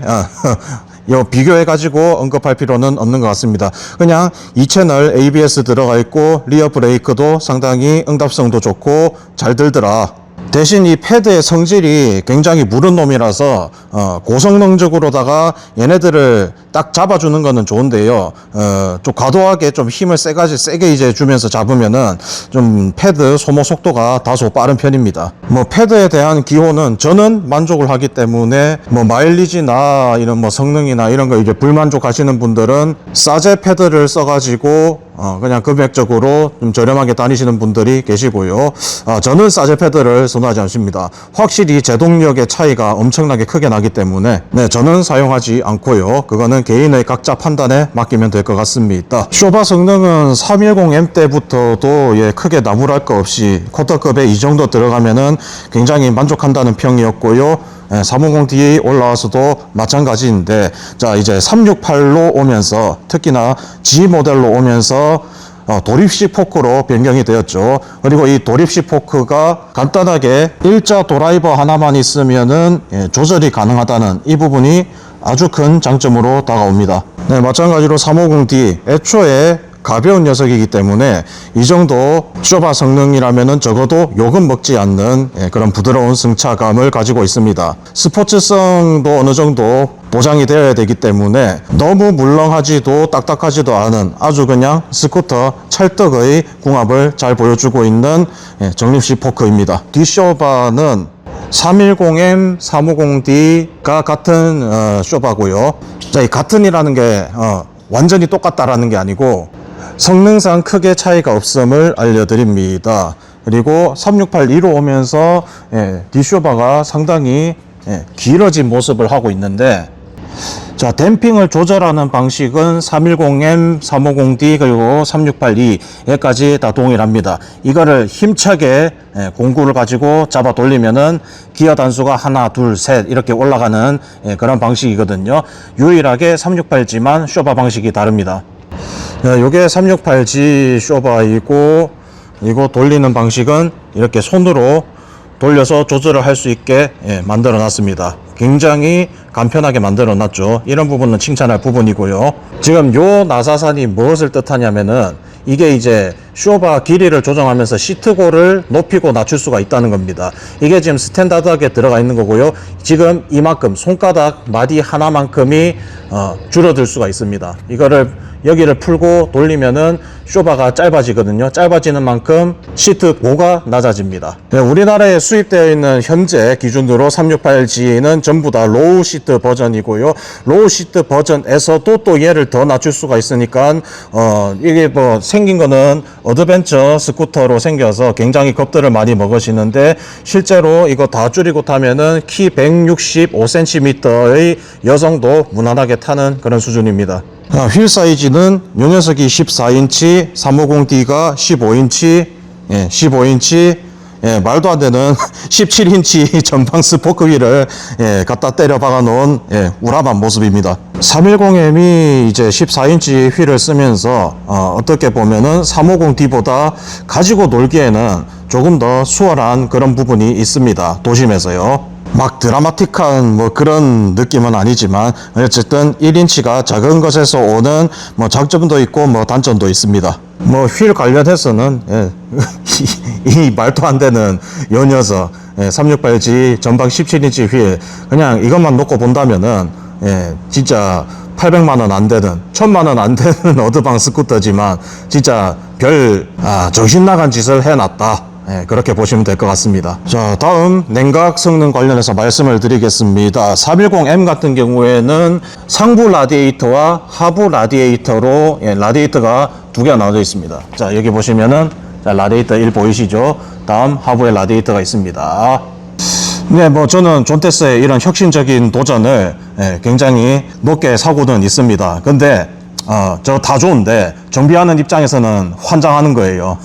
요 비교해가지고 언급할 필요는 없는 것 같습니다. 그냥 2채널 ABS 들어가 있고 리어 브레이크도 상당히 응답성도 좋고 잘 들더라. 대신 이 패드의 성질이 굉장히 무른 놈이라서 고성능적으로다가 얘네들을 딱 잡아주는 거는 좋은데요. 좀 과도하게 좀 힘을 세게 이제 주면서 잡으면은 좀 패드 소모 속도가 다소 빠른 편입니다. 뭐 패드에 대한 기호는 저는 만족을 하기 때문에 뭐 마일리지나 이런 뭐 성능이나 이런 거 이제 불만족하시는 분들은 사제 패드를 써가지고 그냥 금액적으로 좀 저렴하게 다니시는 분들이 계시고요. 저는 사제 패드를 선호하지 않습니다. 확실히 제동력의 차이가 엄청나게 크게 나기 때문에 저는 사용하지 않고요. 그거는 개인의 각자 판단에 맡기면 될 것 같습니다. 쇼바 성능은 310M 때부터도 크게 나무랄 거 없이 쿼터급에 이 정도 들어가면은 굉장히 만족한다는 평이었고요. 350D 올라와서도 마찬가지인데, 자, 이제 368로 오면서, 특히나 G 모델로 오면서 도립식 포크로 변경이 되었죠. 그리고 이 도립식 포크가 간단하게 일자 드라이버 하나만 있으면은 조절이 가능하다는 이 부분이 아주 큰 장점으로 다가옵니다. 네, 마찬가지로 350D 애초에 가벼운 녀석이기 때문에 이 정도 쇼바 성능이라면은 적어도 욕은 먹지 않는 그런 부드러운 승차감을 가지고 있습니다. 스포츠성도 어느 정도 보장이 되어야 되기 때문에 너무 물렁하지도 딱딱하지도 않은 아주 그냥 스쿠터 찰떡의 궁합을 잘 보여주고 있는 정립식 포크입니다. 뒷쇼바는 310M 350D가 같은 쇼바고요. 자, 이 같은이라는 게 완전히 똑같다라는 게 아니고 성능상 크게 차이가 없음을 알려드립니다. 그리고 368E로 오면서 뒷쇼바가 상당히 길어진 모습을 하고 있는데, 자, 댐핑을 조절하는 방식은 310M, 350D 그리고 368E까지 다 동일합니다. 이거를 힘차게 공구를 가지고 잡아 돌리면은 기어 단수가 하나, 둘, 셋 이렇게 올라가는 그런 방식이거든요. 유일하게 368G만 쇼바 방식이 다릅니다. 요게 368G 쇼바이고, 이거 돌리는 방식은 이렇게 손으로 돌려서 조절을 할 수 있게 만들어 놨습니다. 굉장히 간편하게 만들어 놨죠. 이런 부분은 칭찬할 부분이고요. 지금 요 나사산이 무엇을 뜻하냐면은 이게 이제 쇼바 길이를 조정하면서 시트고를 높이고 낮출 수가 있다는 겁니다. 이게 지금 스탠다드하게 들어가 있는 거고요. 지금 이만큼 손가락 마디 하나만큼이 줄어들 수가 있습니다. 이거를 여기를 풀고 돌리면은 쇼바가 짧아지거든요. 짧아지는 만큼 시트고가 낮아집니다. 우리나라에 수입되어 있는 현재 기준으로 368G는 전부 다 로우 시트 버전이고요. 로우 시트 버전에서도 또 얘를 더 낮출 수가 있으니까 이게 뭐 생긴 거는 어드벤처 스쿠터로 생겨서 굉장히 겁들을 많이 먹으시는데, 실제로 이거 다 줄이고 타면은 키 165cm의 여성도 무난하게 타는 그런 수준입니다. 휠 사이즈는 요 녀석이 14인치, 350D가 15인치, 15인치, 말도 안 되는 17인치 전방 스포크 휠을 갖다 때려 박아 놓은 우람한 모습입니다. 310M이 이제 14인치 휠을 쓰면서 어떻게 보면은 350D보다 가지고 놀기에는 조금 더 수월한 그런 부분이 있습니다. 도심에서요. 막 드라마틱한 뭐 그런 느낌은 아니지만 어쨌든 1인치가 작은 것에서 오는 뭐 장점도 있고 뭐 단점도 있습니다. 뭐 휠 관련해서는 이 말도 안 되는 요 녀석 368G 전방 17인치 휠 그냥 이것만 놓고 본다면은 진짜 800만 원 안 되는 1000만 원 안 되는 어드방 스쿠터지만 진짜 별 정신 나간 짓을 해놨다. 그렇게 보시면 될 것 같습니다. 자, 다음 냉각 성능 관련해서 말씀을 드리겠습니다. 310M 같은 경우에는 상부 라디에이터와 하부 라디에이터로 라디에이터가 두 개가 나눠져 있습니다. 자, 여기 보시면은 라디에이터 1 보이시죠? 다음 하부에 라디에이터가 있습니다. 네, 뭐 저는 존테스의 이런 혁신적인 도전을 굉장히 높게 사고는 있습니다. 근데 저 다 좋은데 정비하는 입장에서는 환장하는 거예요.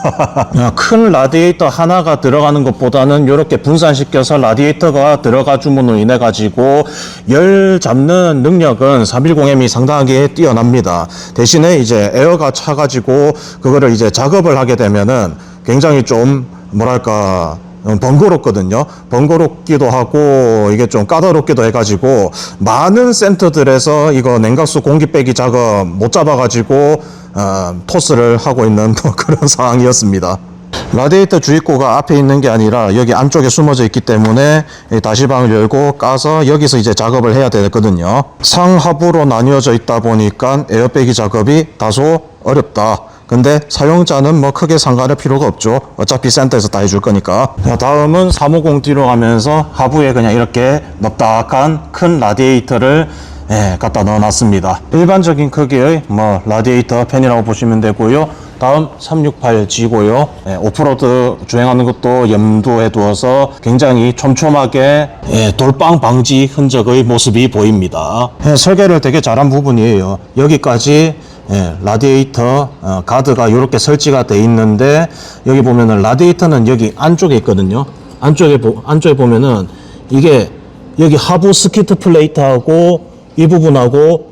큰 라디에이터 하나가 들어가는 것보다는 이렇게 분산시켜서 라디에이터가 들어가 줌으로 인해 가지고 열 잡는 능력은 310M이 상당하게 뛰어납니다. 대신에 이제 에어가 차 가지고 그거를 이제 작업을 하게 되면은 굉장히 좀 뭐랄까 번거롭거든요. 번거롭기도 하고 이게 좀 까다롭기도 해가지고 많은 센터들에서 이거 냉각수 공기 빼기 작업 못 잡아가지고 토스를 하고 있는 그런 상황이었습니다. 라디에이터 주입구가 앞에 있는 게 아니라 여기 안쪽에 숨어져 있기 때문에 다시방을 열고 까서 여기서 이제 작업을 해야 되거든요. 상하부로 나뉘어져 있다 보니까 에어 빼기 작업이 다소 어렵다. 근데 사용자는 뭐 크게 상관할 필요가 없죠. 어차피 센터에서 다 해줄 거니까. 자, 다음은 350D로 가면서 하부에 그냥 이렇게 넓다한 큰 라디에이터를 갖다 넣어놨습니다. 일반적인 크기의 뭐 라디에이터 팬이라고 보시면 되고요. 다음 368G고요. 오프로드 주행하는 것도 염두에 두어서 굉장히 촘촘하게 돌빵 방지 흔적의 모습이 보입니다. 설계를 되게 잘한 부분이에요. 여기까지 라디에이터 가드가 이렇게 설치가 돼 있는데, 여기 보면은 라디에이터는 여기 안쪽에 있거든요. 안쪽에 보면은 이게 여기 하부 스키트 플레이트하고 이 부분하고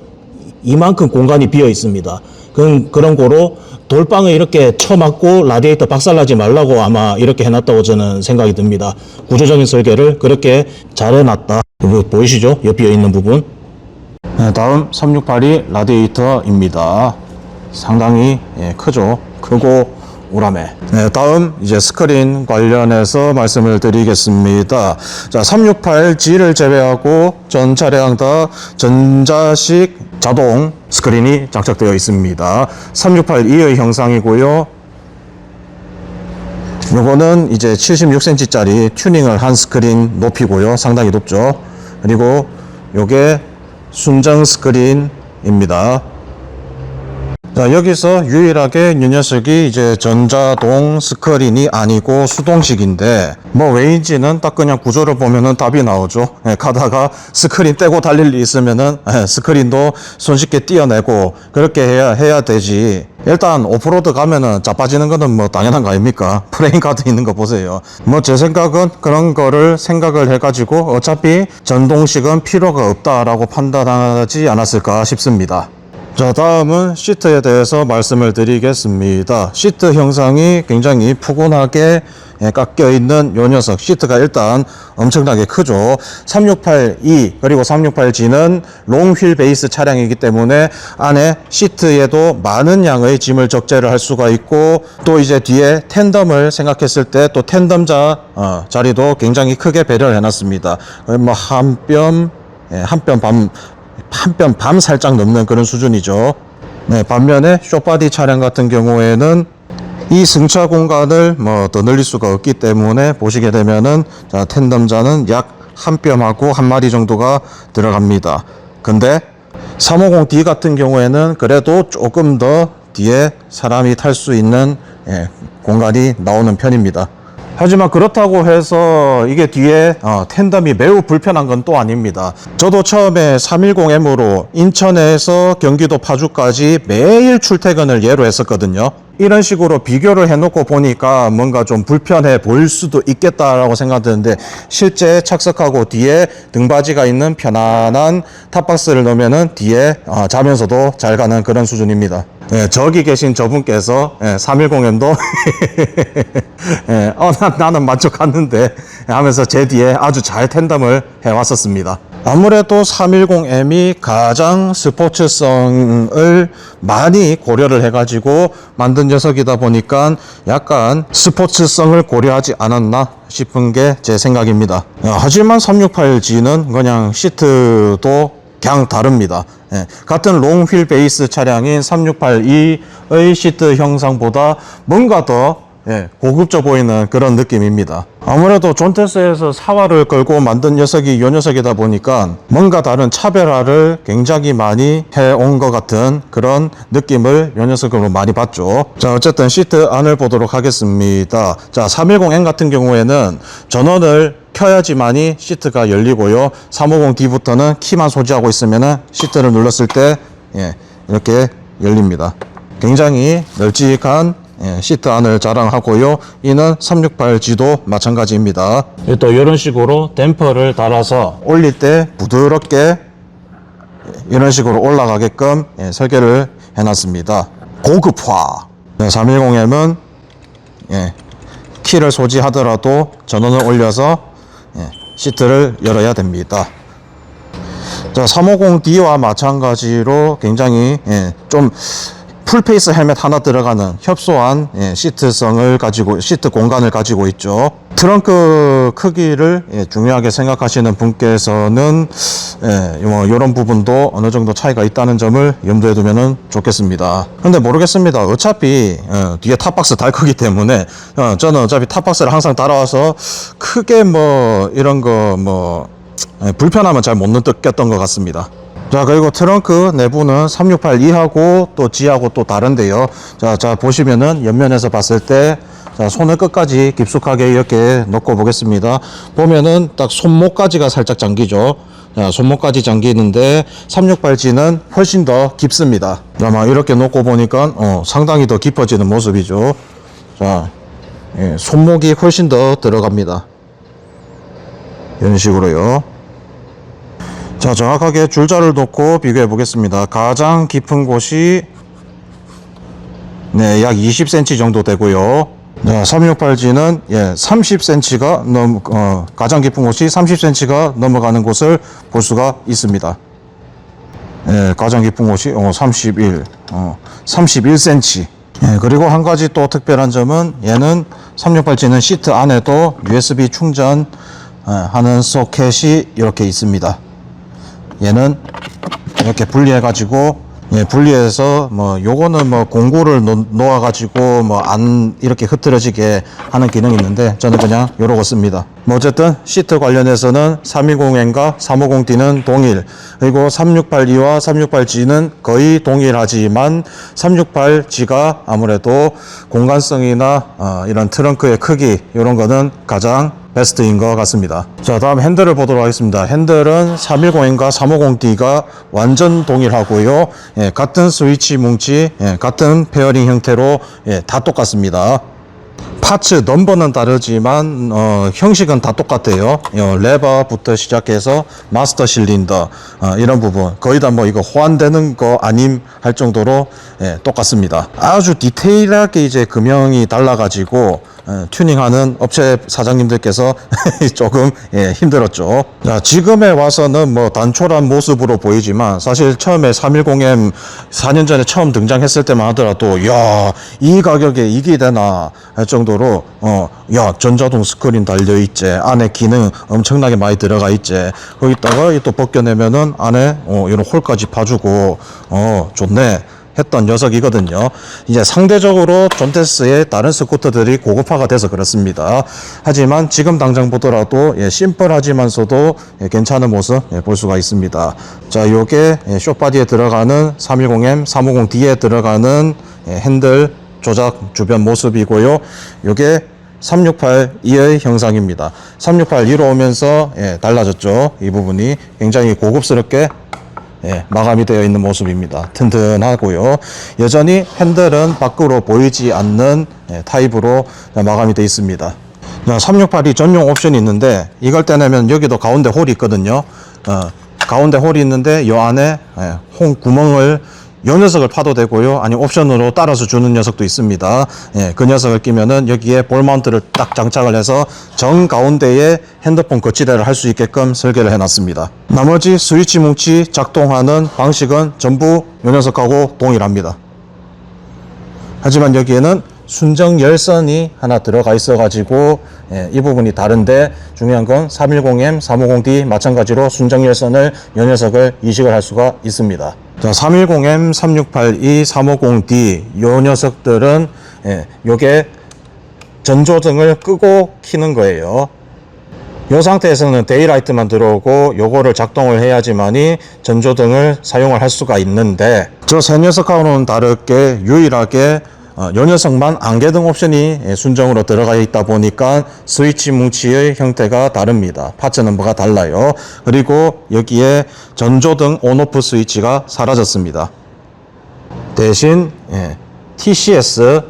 이만큼 공간이 비어 있습니다. 그런 거로 돌빵을 이렇게 쳐맞고 라디에이터 박살나지 말라고 아마 이렇게 해놨다고 저는 생각이 듭니다. 구조적인 설계를 그렇게 잘 해놨다. 여기 보이시죠? 옆에 있는 부분. 다음 368이 라디에이터입니다. 상당히 크죠. 크고 우람해. 네, 다음 이제 스크린 관련해서 말씀을 드리겠습니다. 자, 368G를 제외하고 전 차량 다 전자식 자동 스크린이 장착되어 있습니다. 368E의 형상이고요. 요거는 이제 76cm짜리 튜닝을 한 스크린 높이고요. 상당히 높죠. 그리고 요게 순정 스크린입니다. 자, 여기서 유일하게 이 녀석이 이제 전자동 스크린이 아니고 수동식인데, 뭐 왜인지는 딱 그냥 구조를 보면은 답이 나오죠. 가다가 스크린 떼고 달릴 일 있으면은 스크린도 손쉽게 띄어내고 그렇게 해야 되지. 일단 오프로드 가면은 자빠지는 거는 뭐 당연한 거 아닙니까? 프레임 가드 있는 거 보세요. 뭐 제 생각은 그런 거를 생각을 해가지고 어차피 전동식은 필요가 없다라고 판단하지 않았을까 싶습니다. 자, 다음은 시트에 대해서 말씀을 드리겠습니다. 시트 형상이 굉장히 푸근하게 깎여 있는 요 녀석. 시트가 일단 엄청나게 크죠. 368E 그리고 368G는 롱휠 베이스 차량이기 때문에 안에 시트에도 많은 양의 짐을 적재를 할 수가 있고, 또 이제 뒤에 텐덤을 생각했을 때 또 텐덤자 자리도 굉장히 크게 배려를 해놨습니다. 뭐 한 뼘 반 살짝 넘는 그런 수준이죠. 네, 반면에 쇼바디 차량 같은 경우에는 이 승차 공간을 뭐 더 늘릴 수가 없기 때문에 보시게 되면은, 자, 텐덤자는 약 한 뼘하고 한 마리 정도가 들어갑니다. 근데 350D 같은 경우에는 그래도 조금 더 뒤에 사람이 탈 수 있는 공간이 나오는 편입니다. 하지만 그렇다고 해서 이게 뒤에 텐덤이 매우 불편한 건 또 아닙니다. 저도 처음에 310M으로 인천에서 경기도 파주까지 매일 출퇴근을 얘로 했었거든요. 이런 식으로 비교를 해놓고 보니까 뭔가 좀 불편해 보일 수도 있겠다라고 생각드는데, 실제 착석하고 뒤에 등받이가 있는 편안한 탑박스를 넣으면은 뒤에 자면서도 잘 가는 그런 수준입니다. 네, 저기 계신 저분께서 310M도 나는 만족하는데 하면서 제 뒤에 아주 잘 텐덤을 해왔었습니다. 아무래도 310M이 가장 스포츠성을 많이 고려를 해가지고 만든 녀석이다 보니까 약간 스포츠성을 고려하지 않았나 싶은 게 제 생각입니다. 하지만 368G는 그냥 시트도 그냥 다릅니다. 같은 롱휠 베이스 차량인 368E의 시트 형상보다 뭔가 더 고급져 보이는 그런 느낌입니다. 아무래도 존테스에서 사활을 걸고 만든 녀석이 이 녀석이다 보니까 뭔가 다른 차별화를 굉장히 많이 해온 것 같은 그런 느낌을 이 녀석으로 많이 봤죠. 자, 어쨌든 시트 안을 보도록 하겠습니다. 자, 310M 같은 경우에는 전원을 켜야지만이 시트가 열리고요. 350D부터는 키만 소지하고 있으면 시트를 눌렀을 때 이렇게 열립니다. 굉장히 널찍한 시트 안을 자랑하고요. 이는 368G도 마찬가지입니다. 또 이런 식으로 댐퍼를 달아서 올릴 때 부드럽게 이런 식으로 올라가게끔 설계를 해놨습니다. 고급화. 310M은 키를 소지하더라도 전원을 올려서 시트를 열어야 됩니다. 자, 350D와 마찬가지로 굉장히 좀 풀페이스 헬멧 하나 들어가는 협소한 시트 공간을 가지고 있죠. 트렁크 크기를 중요하게 생각하시는 분께서는 이런 부분도 어느 정도 차이가 있다는 점을 염두에 두면 좋겠습니다. 근데 모르겠습니다. 어차피 뒤에 탑박스 달 거기 때문에 저는 어차피 탑박스를 항상 달아와서 크게 뭐 이런 거 불편함은 잘 못 느꼈던 것 같습니다. 자, 그리고 트렁크 내부는 368E하고 또 G하고 또 다른데요. 자, 보시면은 옆면에서 봤을 때, 자, 손을 끝까지 깊숙하게 이렇게 넣고 보겠습니다. 보면은 딱 손목까지가 살짝 잠기죠. 자, 손목까지 잠기는데 368G는 훨씬 더 깊습니다. 아마 이렇게 놓고 보니까 상당히 더 깊어지는 모습이죠. 자, 손목이 훨씬 더 들어갑니다. 이런 식으로요. 자, 정확하게 줄자를 놓고 비교해 보겠습니다. 가장 깊은 곳이 약 20cm 정도 되고요. 자, 368G는 30cm가 가장 깊은 곳이 30cm가 넘어가는 곳을 볼 수가 있습니다. 예, 가장 깊은 곳이 31cm. 예, 그리고 한 가지 또 특별한 점은 얘는 368G는 시트 안에도 USB 충전 하는 소켓이 이렇게 있습니다. 얘는 이렇게 분리해 가지고, 예, 분리해서 뭐 요거는 뭐 공구를 놓아 가지고 뭐 안 이렇게 흐트러지게 하는 기능이 있는데, 저는 그냥 요러고 씁니다. 뭐 어쨌든 시트 관련해서는 320N과 350D는 동일, 그리고 368E와 368G는 거의 동일하지만 368G가 아무래도 공간성이나 이런 트렁크의 크기 이런 거는 가장 베스트인 것 같습니다. 자, 다음 핸들을 보도록 하겠습니다. 핸들은 310N과 350D가 완전 동일하고요. 예, 같은 스위치 뭉치, 예, 같은 페어링 형태로, 예, 다 똑같습니다. 파츠 넘버는 다르지만 형식은 다 똑같아요. 레버부터 시작해서 마스터 실린더 이런 부분 거의 다 뭐 이거 호환되는 거 아님 할 정도로, 예, 똑같습니다. 아주 디테일하게 이제 금형이 달라가지고 튜닝하는 업체 사장님들께서 조금, 예, 힘들었죠. 자, 지금에 와서는 뭐 단촐한 모습으로 보이지만 사실 처음에 310M 4년 전에 처음 등장했을 때만 하더라도 야, 이 가격에 이게 되나 할 정도로 야, 전자동 스크린 달려있지, 안에 기능 엄청나게 많이 들어가 있지, 거기다가 또 벗겨내면은 안에 이런 홀까지 봐주고 좋네 했던 녀석이거든요. 이제 상대적으로 존테스의 다른 스쿠터들이 고급화가 돼서 그렇습니다. 하지만 지금 당장 보더라도, 예, 심플하지만서도, 예, 괜찮은 모습, 예, 볼 수가 있습니다. 자, 요게, 예, 숏바디에 들어가는 310M, 350D에 들어가는, 예, 핸들 조작 주변 모습이고요. 요게 368E의 형상입니다. 368E로 오면서, 예, 달라졌죠. 이 부분이 굉장히 고급스럽게, 예, 마감이 되어 있는 모습입니다. 튼튼하고요. 여전히 핸들은 밖으로 보이지 않는, 예, 타입으로 마감이 되어 있습니다. 368이 전용 옵션이 있는데 이걸 떼내면 여기도 가운데 홀이 있거든요. 가운데 홀이 있는데 요 안에, 예, 홈 구멍을 요 녀석을 파도 되고요. 아니 옵션으로 따라서 주는 녀석도 있습니다. 예, 그 녀석을 끼면은 여기에 볼 마운트를 딱 장착을 해서 정 가운데에 핸드폰 거치대를 할 수 있게끔 설계를 해놨습니다. 나머지 스위치 뭉치 작동하는 방식은 전부 요 녀석하고 동일합니다. 하지만 여기에는 순정 열선이 하나 들어가 있어 가지고, 예, 이 부분이 다른데 중요한 건 310M, 350D 마찬가지로 순정 열선을 요 녀석을 이식을 할 수가 있습니다. 자, 310M, 368E, 350D 요 녀석들은, 예, 요게 전조등을 끄고 켜는 거예요. 이 상태에서는 데이라이트만 들어오고 요거를 작동을 해야지만이 전조등을 사용을 할 수가 있는데, 저 세 녀석하고는 다르게 유일하게 요 녀석만 안개등 옵션이, 예, 순정으로 들어가 있다 보니까 스위치 뭉치의 형태가 다릅니다. 파츠 넘버가 달라요. 그리고 여기에 전조등 온오프 스위치가 사라졌습니다. 대신, 예, TCS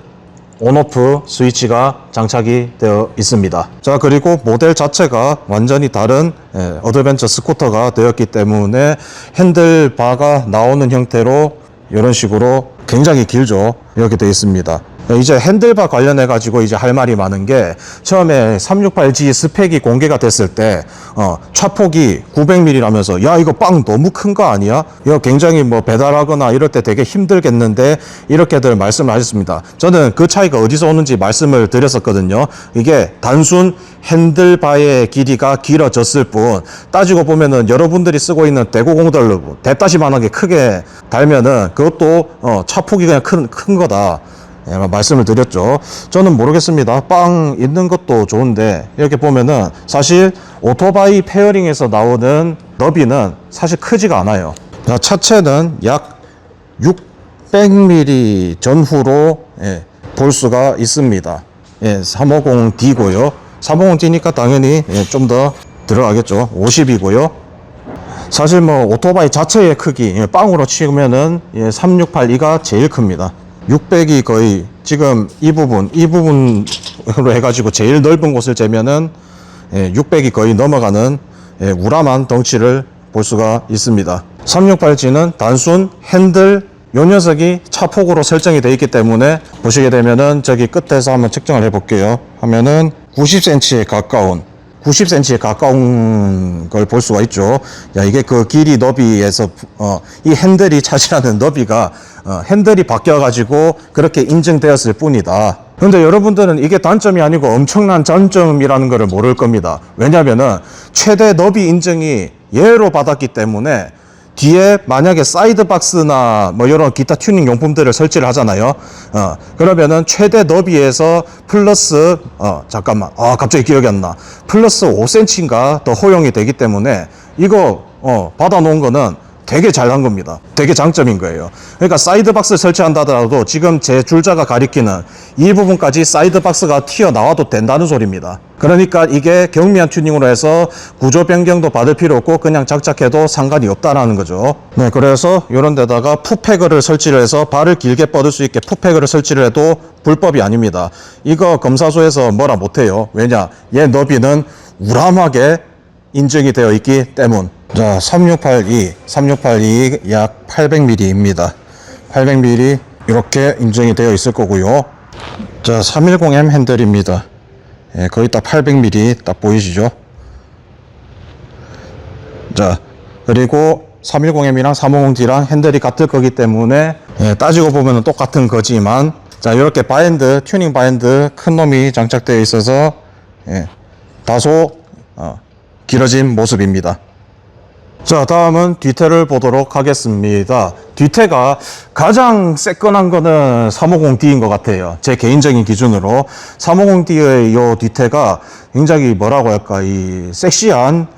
온오프 스위치가 장착이 되어 있습니다. 자, 그리고 모델 자체가 완전히 다른, 예, 어드벤처 스쿠터가 되었기 때문에 핸들바가 나오는 형태로 이런 식으로 굉장히 길죠. 이렇게 되어 있습니다. 이제 핸들바 관련해 가지고 이제 할 말이 많은 게, 처음에 368G 스펙이 공개가 됐을 때 차폭이 900mm라면서 야, 이거 빵 너무 큰 거 아니야? 이거 굉장히 뭐 배달하거나 이럴 때 되게 힘들겠는데 이렇게들 말씀을 하셨습니다. 저는 그 차이가 어디서 오는지 말씀을 드렸었거든요. 이게 단순 핸들바의 길이가 길어졌을 뿐, 따지고 보면은 여러분들이 쓰고 있는 대구공들 대따시만하게 크게 달면은 그것도 차폭이 그냥 큰 거다, 예, 말씀을 드렸죠. 저는 모르겠습니다. 빵 있는 것도 좋은데 이렇게 보면은 사실 오토바이 페어링에서 나오는 너비는 사실 크지가 않아요. 차체는 약 600mm 전후로, 예, 볼 수가 있습니다. 예, 350D고요. 350D니까 당연히, 예, 좀 더 들어가겠죠. 50이고요. 사실 뭐 오토바이 자체의 크기, 예, 빵으로 치면은, 예, 368E가 제일 큽니다. 600이 거의 지금 이 부분으로 해가지고 제일 넓은 곳을 재면은, 예, 600이 거의 넘어가는, 예, 우람한 덩치를 볼 수가 있습니다. 368G는 단순 핸들 요 녀석이 차폭으로 설정이 되어 있기 때문에 보시게 되면은 저기 끝에서 한번 측정을 해 볼게요. 하면은 90cm에 가까운 90cm에 가까운 걸 볼 수가 있죠. 자, 이게 그 길이 너비에서 이 핸들이 차지하는 너비가 핸들이 바뀌어 가지고 그렇게 인증되었을 뿐이다. 근데 여러분들은 이게 단점이 아니고 엄청난 장점이라는 것을 모를 겁니다. 왜냐면은 최대 너비 인증이 얘로 받았기 때문에 뒤에 만약에 사이드박스나 뭐 이런 기타 튜닝 용품들을 설치를 하잖아요. 그러면은 최대 너비에서 플러스 잠깐만 갑자기 기억이 안 나. 플러스 5cm인가 더 허용이 되기 때문에 이거 받아 놓은 거는 되게 잘난 겁니다. 되게 장점인 거예요. 그러니까 사이드박스 설치한다 하더라도 지금 제 줄자가 가리키는 이 부분까지 사이드박스가 튀어나와도 된다는 소리입니다. 그러니까 이게 경미한 튜닝으로 해서 구조 변경도 받을 필요 없고 그냥 장착해도 상관이 없다라는 거죠. 네, 그래서 이런 데다가 풋패거를 설치를 해서 발을 길게 뻗을 수 있게 풋패거를 설치를 해도 불법이 아닙니다. 이거 검사소에서 뭐라 못해요. 왜냐? 얘 너비는 우람하게 인증이 되어 있기 때문. 자, 3682 약 800mm입니다. 800mm 이렇게 인증이 되어 있을 거고요. 자, 310M 핸들입니다. 예, 거의 딱 800mm 딱 보이시죠? 자, 그리고 310M이랑 350D랑 핸들이 같을 거기 때문에 따지고 보면 똑같은 거지만, 자, 이렇게 바인드, 튜닝 바인드 큰 놈이 장착되어 있어서 다소 길어진 모습입니다. 자, 다음은 뒤태를 보도록 하겠습니다. 뒤태가 가장 새끈한 거는 350D인 것 같아요. 제 개인적인 기준으로 350D의 이 뒤태가 굉장히 뭐라고 할까, 이 섹시한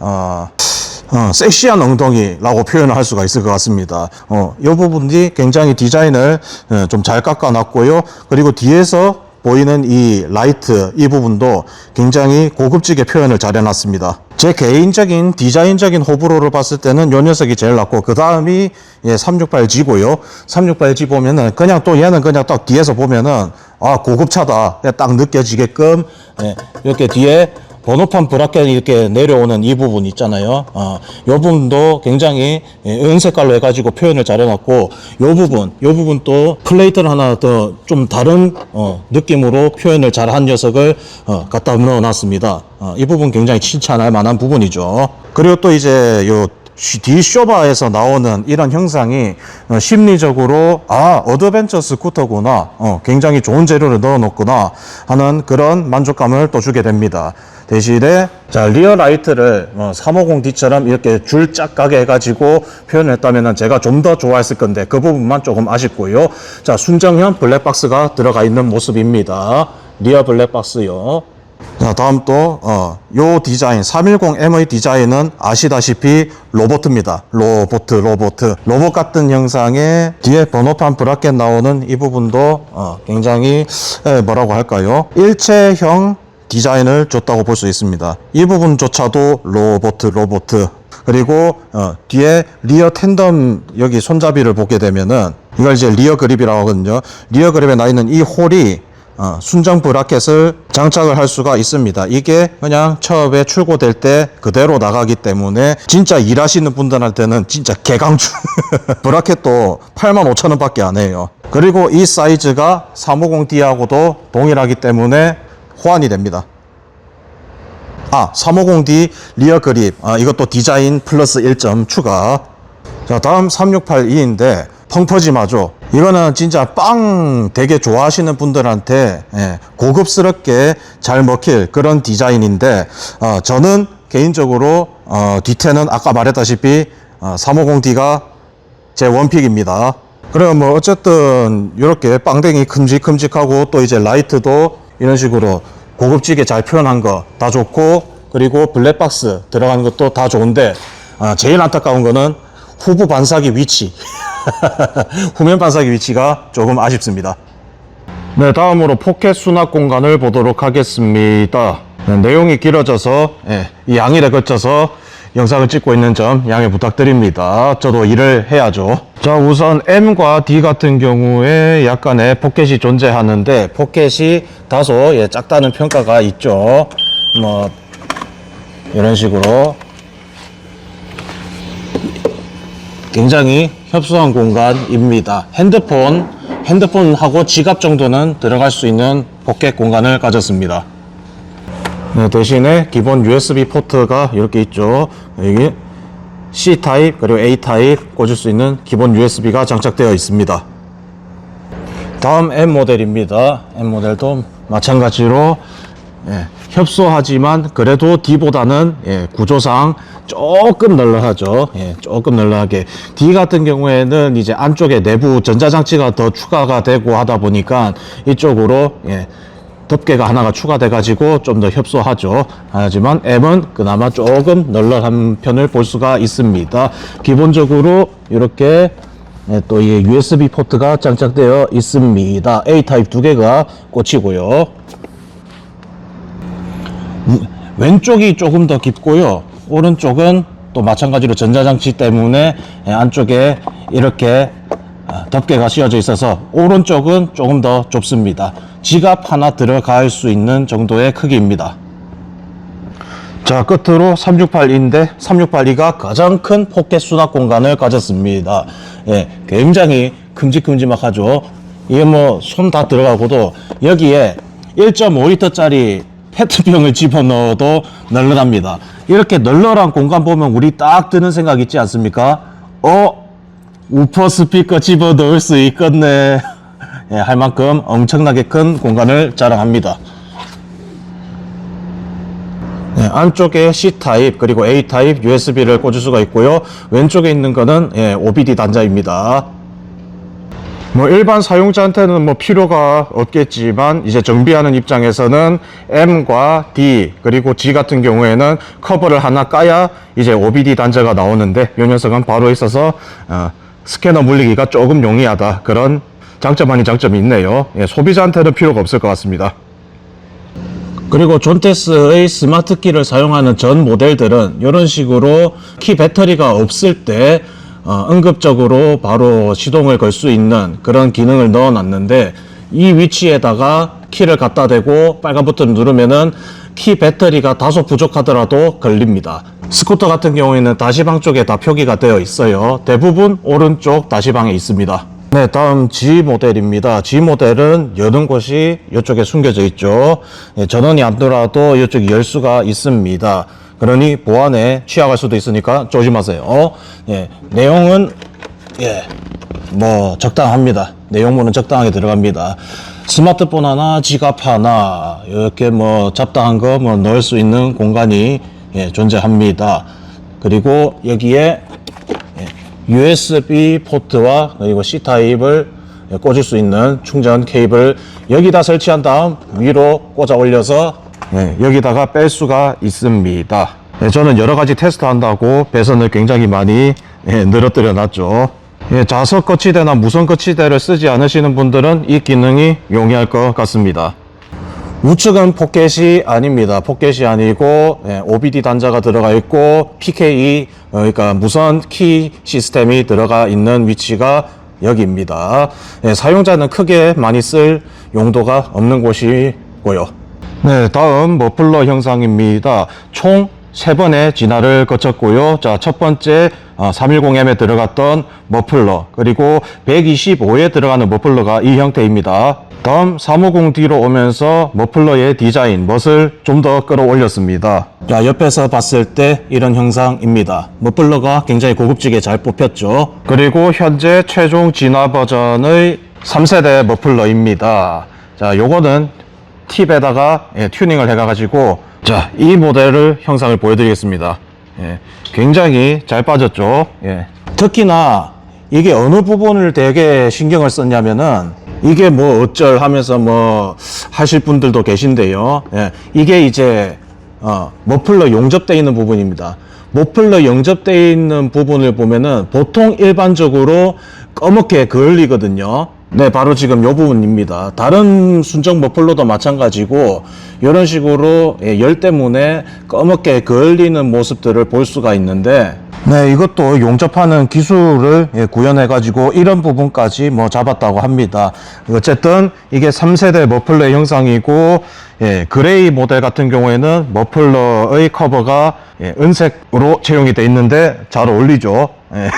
섹시한 엉덩이라고 표현을 할 수가 있을 것 같습니다. 이 부분이 굉장히 디자인을 좀 잘 깎아놨고요. 그리고 뒤에서 보이는 이 라이트 이 부분도 굉장히 고급지게 표현을 잘 해놨습니다. 제 개인적인 디자인적인 호불호를 봤을 때는 이 녀석이 제일 낫고 그 다음이 368G고요. 368G 보면은 그냥 또 얘는 그냥 딱 뒤에서 보면은 고급차다 딱 느껴지게끔 이렇게 뒤에 번호판 브라켓이 이렇게 내려오는 이 부분 있잖아요. 이 부분도 굉장히 은색깔로 해가지고 표현을 잘 해놨고, 이 부분 또 플레이트를 하나 더 좀 다른 느낌으로 표현을 잘 한 녀석을 갖다 넣어놨습니다. 이 부분 굉장히 칭찬할 만한 부분이죠. 그리고 또 이제 요 D쇼바에서 나오는 이런 형상이 심리적으로 어드벤처 스쿠터구나, 굉장히 좋은 재료를 넣어놓구나 하는 그런 만족감을 또 주게 됩니다. 대신에 자, 리어 라이트를 350D처럼 이렇게 줄 짝 가게 해가지고 표현을 했다면 제가 좀 더 좋아했을 건데 그 부분만 조금 아쉽고요. 자, 순정형 블랙박스가 들어가 있는 모습입니다. 리어 블랙박스요. 자, 다음 또 요 디자인 310M의 디자인은 아시다시피 로봇입니다. 로봇 같은 형상에 뒤에 번호판 브라켓 나오는 이 부분도 굉장히 뭐라고 할까요? 일체형 디자인을 줬다고 볼 수 있습니다. 이 부분조차도 로봇. 그리고 뒤에 리어 텐덤 여기 손잡이를 보게 되면은 이걸 이제 리어 그립이라고 하거든요. 리어 그립에 나 있는 이 홀이 순정 브라켓을 장착을 할 수가 있습니다. 이게 그냥 처음에 출고될 때 그대로 나가기 때문에 진짜 일하시는 분들한테는 진짜 개강추. 브라켓도 85,000원 밖에 안 해요. 그리고 이 사이즈가 350D하고도 동일하기 때문에 호환이 됩니다. 350D 리어 그립, 이것도 디자인 플러스 1점 추가. 자, 다음 3682인데 펑퍼짐하죠. 이거는 진짜 빵 되게 좋아하시는 분들한테 고급스럽게 잘 먹힐 그런 디자인인데, 저는 개인적으로 뒤태는 아까 말했다시피 350D가 제 원픽입니다. 그래요. 뭐 어쨌든 이렇게 빵댕이 큼직큼직하고 또 이제 라이트도 이런 식으로 고급지게 잘 표현한 거 다 좋고, 그리고 블랙박스 들어가는 것도 다 좋은데 제일 안타까운 거는 후부 반사기 위치. 후면 반사기 위치가 조금 아쉽습니다. 네, 다음으로 포켓 수납 공간을 보도록 하겠습니다. 내용이 길어져서 이 양일에 걸쳐서 영상을 찍고 있는 점 양해 부탁드립니다. 저도 일을 해야죠. 자, 우선 M과 D 같은 경우에 약간의 포켓이 존재하는데 포켓이 다소 작다는 평가가 있죠. 뭐 이런 식으로 굉장히 협소한 공간입니다. 핸드폰하고 지갑 정도는 들어갈 수 있는 포켓 공간을 가졌습니다. 네, 대신에 기본 USB 포트가 이렇게 있죠. 여기 C 타입 그리고 A 타입 꽂을 수 있는 기본 USB가 장착되어 있습니다. 다음 M 모델입니다. M 모델도 마찬가지로 협소하지만 그래도 D보다는 구조상 조금 널널하죠. 조금 널널하게. D 같은 경우에는 이제 안쪽에 내부 전자장치가 더 추가가 되고 하다 보니까 이쪽으로 덮개가 하나가 추가돼 가지고 좀 더 협소하죠. 하지만 M은 그나마 조금 널널한 편을 볼 수가 있습니다. 기본적으로 이렇게 또 이 USB 포트가 장착되어 있습니다. A 타입 두 개가 꽂히고요. 왼쪽이 조금 더 깊고요. 오른쪽은 또 마찬가지로 전자장치 때문에 안쪽에 이렇게 덮개가 씌워져 있어서 오른쪽은 조금 더 좁습니다. 지갑 하나 들어갈 수 있는 정도의 크기입니다. 자, 끝으로 368인데 368이가 가장 큰 포켓 수납 공간을 가졌습니다. 굉장히 큼직큼직하죠. 이게 뭐 손 다 들어가고도 여기에 1.5리터짜리 페트병을 집어넣어도 널널합니다. 이렇게 널널한 공간 보면 우리 딱 드는 생각 있지 않습니까? 우퍼 스피커 집어넣을 수 있겠네. 할 만큼 엄청나게 큰 공간을 자랑합니다. 안쪽에 C타입 그리고 A타입 USB를 꽂을 수가 있고요. 왼쪽에 있는 거는 OBD 단자입니다. 뭐 일반 사용자한테는 뭐 필요가 없겠지만 이제 정비하는 입장에서는 M과 D 그리고 G 같은 경우에는 커버를 하나 까야 이제 OBD 단자가 나오는데 이 녀석은 바로 있어서 스캐너 물리기가 조금 용이하다, 그런 장점 아닌 장점이 있네요. 소비자한테는 필요가 없을 것 같습니다. 그리고 존테스의 스마트 키를 사용하는 전 모델들은 이런 식으로 키 배터리가 없을 때 응급적으로 바로 시동을 걸 수 있는 그런 기능을 넣어 놨는데, 이 위치에다가 키를 갖다 대고 빨간 버튼을 누르면은 키 배터리가 다소 부족하더라도 걸립니다. 스쿠터 같은 경우에는 다시방 쪽에 다 표기가 되어 있어요. 대부분 오른쪽 다시방에 있습니다. 네, 다음 G 모델입니다. G 모델은 여는 곳이 이쪽에 숨겨져 있죠. 전원이 안 돌아도 이쪽에 열 수가 있습니다. 그러니 보안에 취약할 수도 있으니까 조심하세요. 내용은 뭐 적당합니다. 내용물은 적당하게 들어갑니다. 스마트폰 하나, 지갑 하나 이렇게 뭐 잡다한 거 뭐 넣을 수 있는 공간이 존재합니다. 그리고 여기에 USB 포트와 그리고 C 타입을 꽂을 수 있는 충전 케이블 여기다 설치한 다음 위로 꽂아 올려서 여기다가 뺄 수가 있습니다. 저는 여러 가지 테스트 한다고 배선을 굉장히 많이 늘어뜨려 놨죠. 자석 거치대나 무선 거치대를 쓰지 않으시는 분들은 이 기능이 용이할 것 같습니다. 우측은 포켓이 아닙니다. 포켓이 아니고 OBD 단자가 들어가 있고 PKE 그러니까 무선 키 시스템이 들어가 있는 위치가 여기입니다. 사용자는 크게 많이 쓸 용도가 없는 곳이고요. 네, 다음 머플러 형상입니다. 총 3번의 진화를 거쳤고요. 자, 첫 번째 310M에 들어갔던 머플러, 그리고 125에 들어가는 머플러가 이 형태입니다. 다음 350D로 오면서 머플러의 디자인, 멋을 좀 더 끌어올렸습니다. 자, 옆에서 봤을 때 이런 형상입니다. 머플러가 굉장히 고급지게 잘 뽑혔죠. 그리고 현재 최종 진화 버전의 3세대 머플러입니다. 자, 요거는 팁에다가 튜닝을 해가지고 자, 이 모델을 형상을 보여드리겠습니다. 굉장히 잘 빠졌죠. 특히나 이게 어느 부분을 되게 신경을 썼냐면은 이게 뭐 어쩔 하면서 뭐 하실 분들도 계신데요. 이게 이제 머플러 용접되어 있는 부분입니다. 머플러 용접되어 있는 부분을 보면은 보통 일반적으로 검게 그을리거든요. 네, 바로 지금 이 부분입니다. 다른 순정 머플러도 마찬가지고 이런 식으로 열 때문에 검게 그을리는 모습들을 볼 수가 있는데, 네, 이것도 용접하는 기술을 구현해 가지고 이런 부분까지 뭐 잡았다고 합니다. 어쨌든 이게 3세대 머플러의 형상이고, 그레이 모델 같은 경우에는 머플러의 커버가 은색으로 채용이 되어 있는데 잘 어울리죠. 예.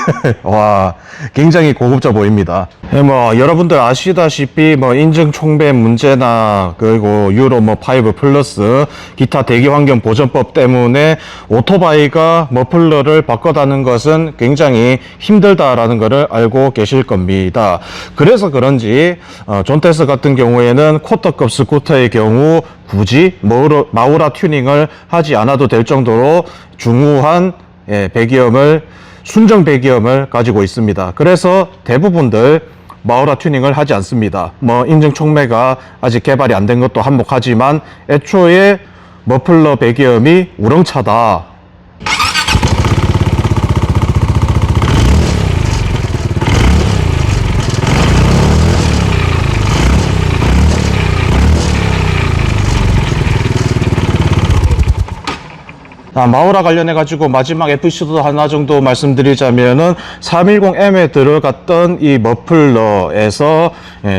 와, 굉장히 고급져 보입니다. 예, 뭐 여러분들 아시다시피 뭐 인증 총배 문제나 그리고 유로 뭐 5 플러스 기타 대기 환경 보전법 때문에 오토바이가 머플러를 바꿔다는 것은 굉장히 힘들다라는 것을 알고 계실 겁니다. 그래서 그런지 존테스 같은 경우에는 쿼터급 스쿠터의 경우 굳이 마우라 튜닝을 하지 않아도 될 정도로 중후한 배기음을 순정 배기음을 가지고 있습니다. 그래서 대부분들 마우라 튜닝을 하지 않습니다. 뭐 인증 촉매가 아직 개발이 안 된 것도 한몫하지만 애초에 머플러 배기음이 우렁차다. 마우라 관련해 가지고 마지막 에피소드 하나 정도 말씀드리자면은 310M에 들어갔던 이 머플러에서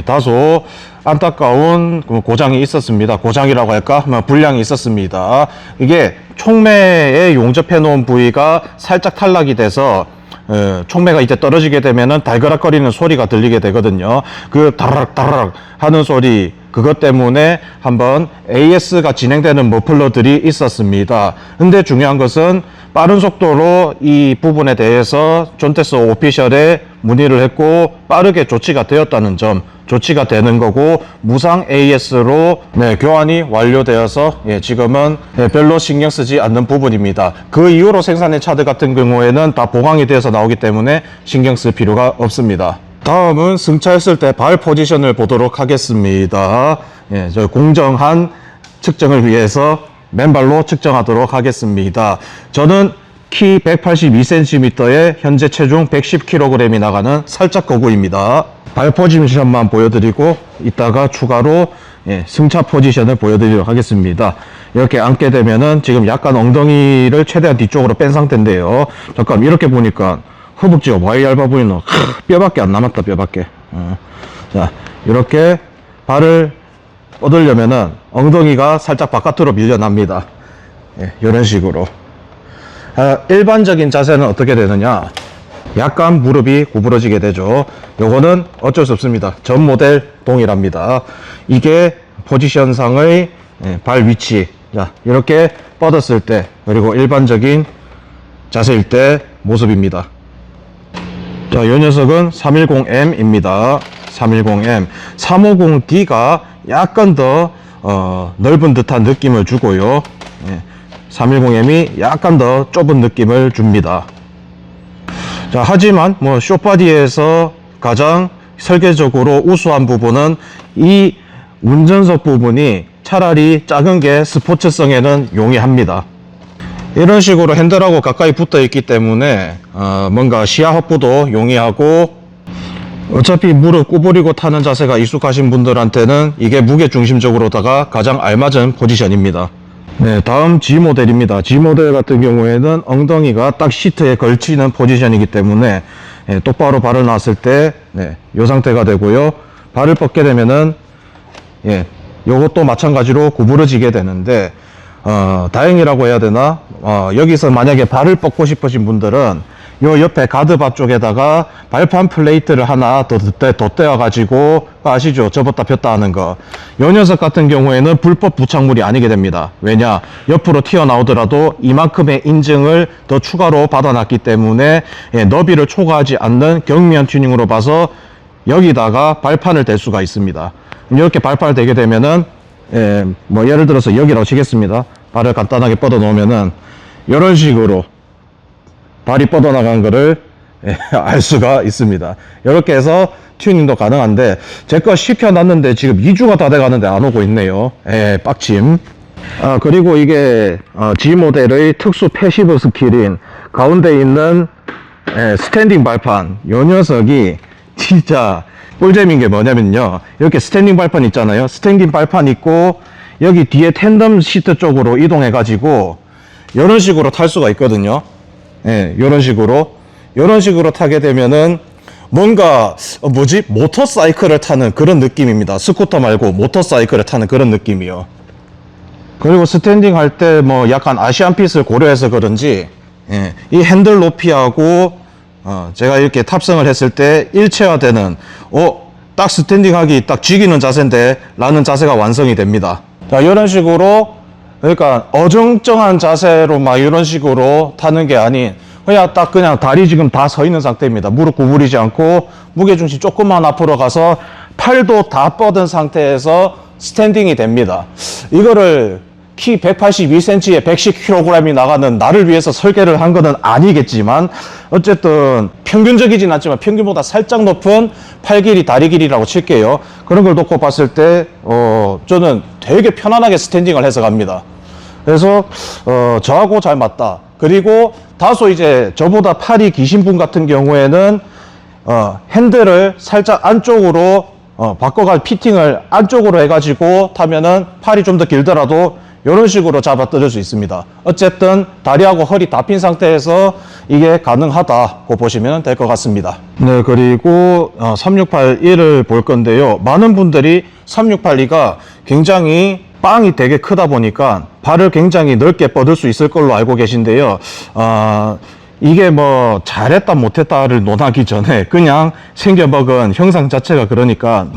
다소 안타까운 고장이 있었습니다. 고장이라고 할까? 불량이 있었습니다. 이게 촉매에 용접해 놓은 부위가 살짝 탈락이 돼서 촉매가 이제 떨어지게 되면은 달그락거리는 소리가 들리게 되거든요. 그 다라락 다라락 하는 소리, 그것 때문에 한번 AS가 진행되는 머플러들이 있었습니다. 근데 중요한 것은 빠른 속도로 이 부분에 대해서 존테스 오피셜에 문의를 했고 빠르게 조치가 되었다는 점, 조치가 되는 거고 무상 AS로 교환이 완료되어서 지금은 별로 신경 쓰지 않는 부분입니다. 그 이후로 생산된 차들 같은 경우에는 다 보강이 되어서 나오기 때문에 신경 쓸 필요가 없습니다. 다음은 승차했을 때 발 포지션을 보도록 하겠습니다. 저 공정한 측정을 위해서 맨발로 측정하도록 하겠습니다. 저는 키 182cm에 현재 체중 110kg이 나가는 살짝 거구입니다. 발 포지션만 보여드리고 이따가 추가로 승차 포지션을 보여드리도록 하겠습니다. 이렇게 앉게 되면은 지금 약간 엉덩이를 최대한 뒤쪽으로 뺀 상태인데요. 잠깐 이렇게 보니까 허벅지가 많이 얇아 보이노. 뼈밖에 안 남았다. 뼈밖에. 자, 이렇게 발을 뻗으려면은 엉덩이가 살짝 바깥으로 밀려납니다. 이런 식으로. 일반적인 자세는 어떻게 되느냐? 약간 무릎이 구부러지게 되죠. 요거는 어쩔 수 없습니다. 전 모델 동일합니다. 이게 포지션상의 발 위치. 자, 이렇게 뻗었을 때, 그리고 일반적인 자세일 때 모습입니다. 자, 이 녀석은 310M입니다. 310M. 350D가 약간 더 넓은 듯한 느낌을 주고요. 310M이 약간 더 좁은 느낌을 줍니다. 자, 하지만 뭐 쇼바디에서 가장 설계적으로 우수한 부분은 이 운전석 부분이 차라리 작은 게 스포츠성에는 용이합니다. 이런 식으로 핸들하고 가까이 붙어 있기 때문에 뭔가 시야 확보도 용이하고, 어차피 무릎 구부리고 타는 자세가 익숙하신 분들한테는 이게 무게 중심적으로다가 가장 알맞은 포지션입니다. 다음 G 모델입니다. G 모델 같은 경우에는 엉덩이가 딱 시트에 걸치는 포지션이기 때문에 똑바로 발을 놨을 때 이 상태가 되고요. 발을 뻗게 되면은 요것도 마찬가지로 구부러지게 되는데, 다행이라고 해야 되나? 여기서 만약에 발을 뻗고 싶으신 분들은 요 옆에 가드바 쪽에다가 발판 플레이트를 하나 더 떼어 가지고, 아시죠? 접었다 폈다 하는 거. 요 녀석 같은 경우에는 불법 부착물이 아니게 됩니다. 왜냐? 옆으로 튀어나오더라도 이만큼의 인증을 더 추가로 받아놨기 때문에 너비를 초과하지 않는 경미한 튜닝으로 봐서 여기다가 발판을 댈 수가 있습니다. 이렇게 발판을 대게 되면은 뭐 예를 들어서 여기라고 치겠습니다. 발을 간단하게 뻗어 놓으면은 이런 식으로 발이 뻗어나간 거를 알 수가 있습니다. 이렇게 해서 튜닝도 가능한데, 제 거 시켜놨는데 지금 2주가 다 돼가는데 안 오고 있네요. 빡침. 그리고 이게 G 모델의 특수 패시브 스킬인 가운데 있는 스탠딩 발판, 요 녀석이 진짜 꿀잼인 게 뭐냐면요, 이렇게 스탠딩 발판 있잖아요. 스탠딩 발판 있고 여기 뒤에 텐덤 시트 쪽으로 이동해 가지고 이런 식으로 탈 수가 있거든요. 이런 식으로 타게 되면은 뭔가 모터사이클을 타는 그런 느낌입니다. 스쿠터 말고 모터사이클을 타는 그런 느낌이요. 그리고 스탠딩 할 때 뭐 약간 아시안 핏을 고려해서 그런지 이 핸들 높이하고 제가 이렇게 탑승을 했을 때 일체화되는 딱 스탠딩하기 딱 쥐기는 자세인데 라는 자세가 완성이 됩니다. 자, 이런 식으로 그러니까 어정쩡한 자세로 막 이런 식으로 타는 게 아닌 그냥 다리 지금 다 서 있는 상태입니다. 무릎 구부리지 않고 무게중심 조금만 앞으로 가서 팔도 다 뻗은 상태에서 스탠딩이 됩니다. 이거를 키 182cm에 110kg이 나가는 나를 위해서 설계를 한 거는 아니겠지만 어쨌든 평균적이진 않지만 평균보다 살짝 높은 팔 길이 다리 길이라고 칠게요. 그런 걸 놓고 봤을 때 저는 되게 편안하게 스탠딩을 해서 갑니다. 그래서 저하고 잘 맞다. 그리고 다소 이제 저보다 팔이 기신 분 같은 경우에는 핸들을 살짝 안쪽으로 바꿔갈 피팅을 안쪽으로 해가지고 타면은 팔이 좀 더 길더라도 이런 식으로 잡아 뜯을 수 있습니다. 어쨌든 다리하고 허리 다 핀 상태에서 이게 가능하다고 보시면 될 것 같습니다. 네, 그리고 3681을 볼 건데요. 많은 분들이 3682가 굉장히 빵이 되게 크다 보니까 발을 굉장히 넓게 뻗을 수 있을 걸로 알고 계신데요. 이게 뭐 잘했다 못했다를 논하기 전에 그냥 생겨먹은 형상 자체가 그러니까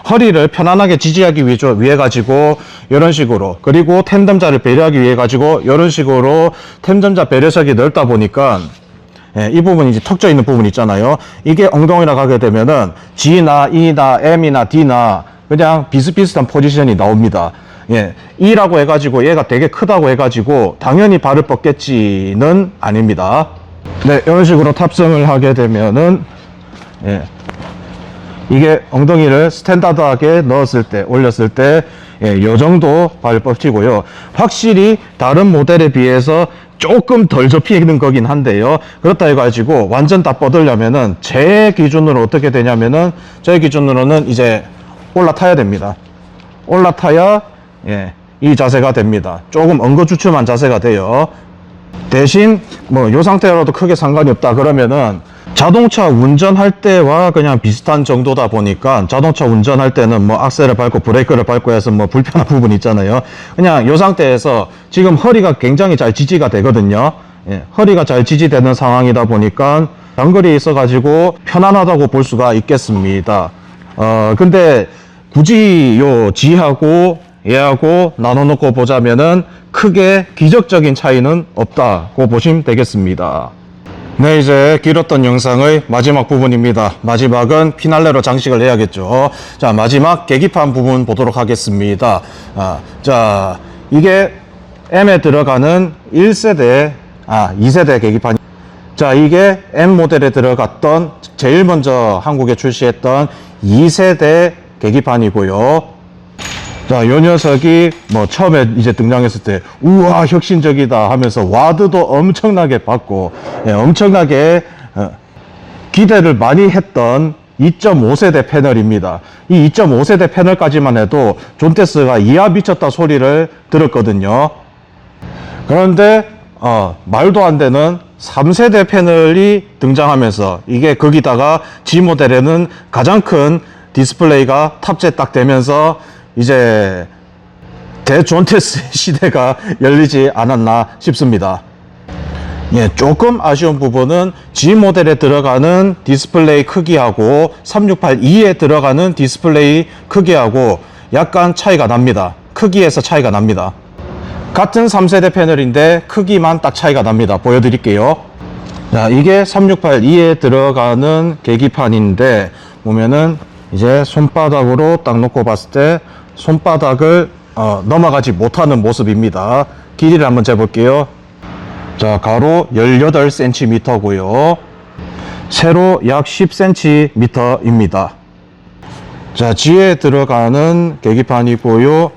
허리를 편안하게 지지하기 위해 가지고 이런 식으로, 그리고 템덤자를 배려하기 위해 가지고 이런 식으로 템덤자 배려석이 넓다 보니까 이 부분이 이제 턱져 있는 부분 있잖아요. 이게 엉덩이라 가게 되면은 G나 E나 M이나 D나 그냥 비슷비슷한 포지션이 나옵니다. E라고 해가지고 얘가 되게 크다고 해가지고 당연히 발을 뻗겠지는 아닙니다. 네, 이런 식으로 탑승을 하게 되면은 이게 엉덩이를 스탠다드하게 넣었을 때, 올렸을 때 요 정도 발 뻗치고요. 확실히 다른 모델에 비해서 조금 덜 접히는 거긴 한데요. 그렇다 해가지고 완전 다 뻗으려면은 제 기준으로 어떻게 되냐면은 제 기준으로는 이제 올라타야 됩니다. 올라타야 이 자세가 됩니다. 조금 엉거주춤한 자세가 돼요. 대신 뭐 요 상태로도 크게 상관이 없다 그러면은 자동차 운전할 때와 그냥 비슷한 정도다 보니까 자동차 운전할 때는 뭐 악셀을 밟고 브레이크를 밟고 해서 뭐 불편한 부분 있잖아요. 그냥 요 상태에서 지금 허리가 굉장히 잘 지지가 되거든요. 허리가 잘 지지되는 상황이다 보니까 장거리에 있어 가지고 편안하다고 볼 수가 있겠습니다. 근데 굳이 요 G하고 얘하고 나눠 놓고 보자면은 크게 기적적인 차이는 없다고 보시면 되겠습니다. 네, 이제 길었던 영상의 마지막 부분입니다. 마지막은 피날레로 장식을 해야겠죠. 자, 마지막 계기판 부분 보도록 하겠습니다. 자, 이게 M에 들어가는 2세대 계기판. 자, 이게 M 모델에 들어갔던 제일 먼저 한국에 출시했던 2세대 계기판이고요. 자, 요 녀석이 뭐 처음에 이제 등장했을 때 우와 혁신적이다 하면서 와드도 엄청나게 받고 엄청나게 기대를 많이 했던 2.5세대 패널입니다. 이 2.5세대 패널까지만 해도 존테스가 이야 미쳤다 소리를 들었거든요. 그런데 말도 안 되는 3세대 패널이 등장하면서 이게 거기다가 G 모델에는 가장 큰 디스플레이가 탑재 딱 되면서 이제 대존테스 시대가 열리지 않았나 싶습니다. 조금 아쉬운 부분은 G 모델에 들어가는 디스플레이 크기하고 3682에 들어가는 디스플레이 크기하고 약간 차이가 납니다. 크기에서 차이가 납니다. 같은 3세대 패널인데 크기만 딱 차이가 납니다. 보여드릴게요. 자, 이게 3682에 들어가는 계기판인데 보면은 이제 손바닥으로 딱 놓고 봤을 때 손바닥을 넘어가지 못하는 모습입니다. 길이를 한번 재볼게요. 자, 가로 18cm 고요. 세로 약 10cm입니다. 자, G에 들어가는 계기판이고요.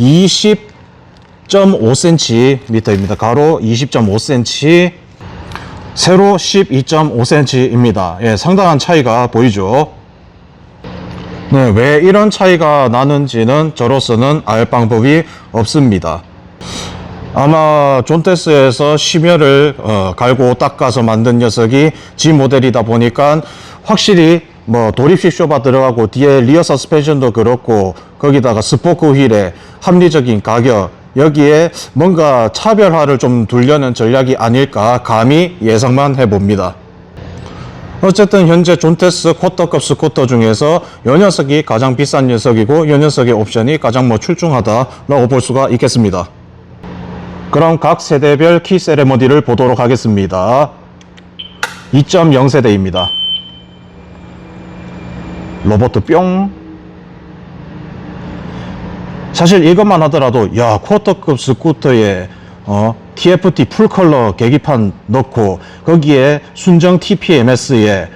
20.5cm입니다. 가로 20.5cm, 세로 12.5cm입니다. 상당한 차이가 보이죠. 네, 왜 이런 차이가 나는지는 저로서는 알 방법이 없습니다. 아마 존테스에서 심혈을 갈고 닦아서 만든 녀석이 G 모델이다 보니까 확실히 뭐 도립식 쇼바 들어가고 뒤에 리어 서스펜션도 그렇고 거기다가 스포크 휠의 합리적인 가격, 여기에 뭔가 차별화를 좀 두려는 전략이 아닐까 감히 예상만 해봅니다. 어쨌든 현재 존테스 쿼터급 스쿠터 중에서 이 녀석이 가장 비싼 녀석이고 이 녀석의 옵션이 가장 출중하다라고 볼 수가 있겠습니다. 그럼 각 세대별 키 세레머니를 보도록 하겠습니다. 2.0세대입니다. 로버트 뿅. 사실 이것만 하더라도 야, 쿼터급 스쿠터에 TFT 풀컬러 계기판 넣고 거기에 순정 TPMS에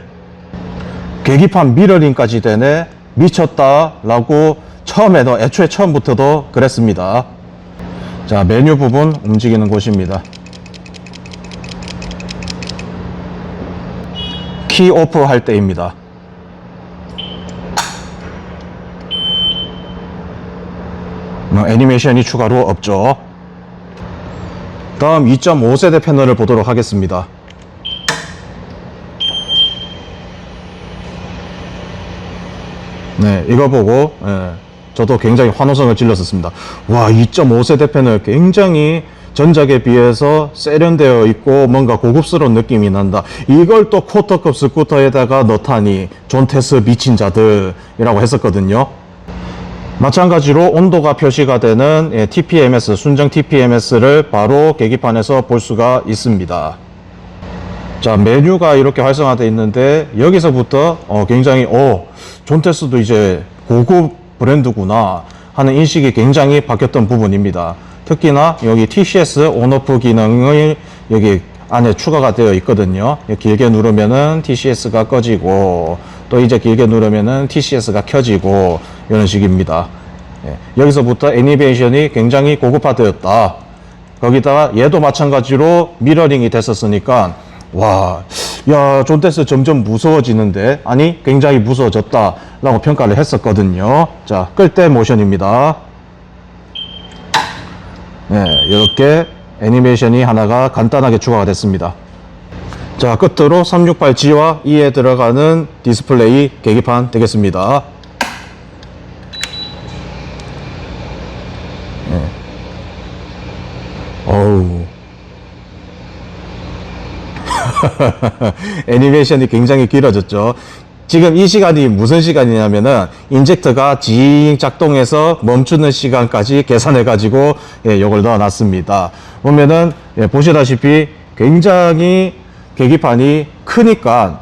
계기판 미러링까지 되네, 미쳤다 라고 애초에 처음부터도 그랬습니다. 자, 메뉴 부분 움직이는 곳입니다. 키 오프 할 때입니다. 애니메이션이 추가로 없죠. 다음 2.5세대 패널을 보도록 하겠습니다. 네, 이거 보고 저도 굉장히 환호성을 질렀었습니다. 와, 2.5세대 패널 굉장히 전작에 비해서 세련되어 있고 뭔가 고급스러운 느낌이 난다. 이걸 또 쿼터급 스쿠터에다가 넣다니 존테스 미친 자들이라고 했었거든요. 마찬가지로 온도가 표시가 되는 TPMS, 순정 TPMS를 바로 계기판에서 볼 수가 있습니다. 자, 메뉴가 이렇게 활성화되어 있는데 여기서부터 굉장히 존테스도 이제 고급 브랜드구나 하는 인식이 굉장히 바뀌었던 부분입니다. 특히나 여기 TCS 온오프 기능이 여기 안에 추가가 되어 있거든요. 길게 누르면은 TCS가 꺼지고 또 이제 길게 누르면은 TCS가 켜지고 이런 식입니다. 여기서부터 애니메이션이 굉장히 고급화되었다. 거기다가 얘도 마찬가지로 미러링이 됐었으니까 와, 야, 존테스 점점 무서워지는데, 아니 굉장히 무서워졌다 라고 평가를 했었거든요. 자, 끌 때 모션입니다. 네, 이렇게 애니메이션이 하나가 간단하게 추가가 됐습니다. 자, 끝으로 368G와 E에 들어가는 디스플레이 계기판 되겠습니다. 네. 어우. 애니메이션이 굉장히 길어졌죠. 지금 이 시간이 무슨 시간이냐면은 인젝터가 징 작동해서 멈추는 시간까지 계산해 가지고 요걸 넣어 놨습니다. 보면은 보시다시피 굉장히 계기판이 크니까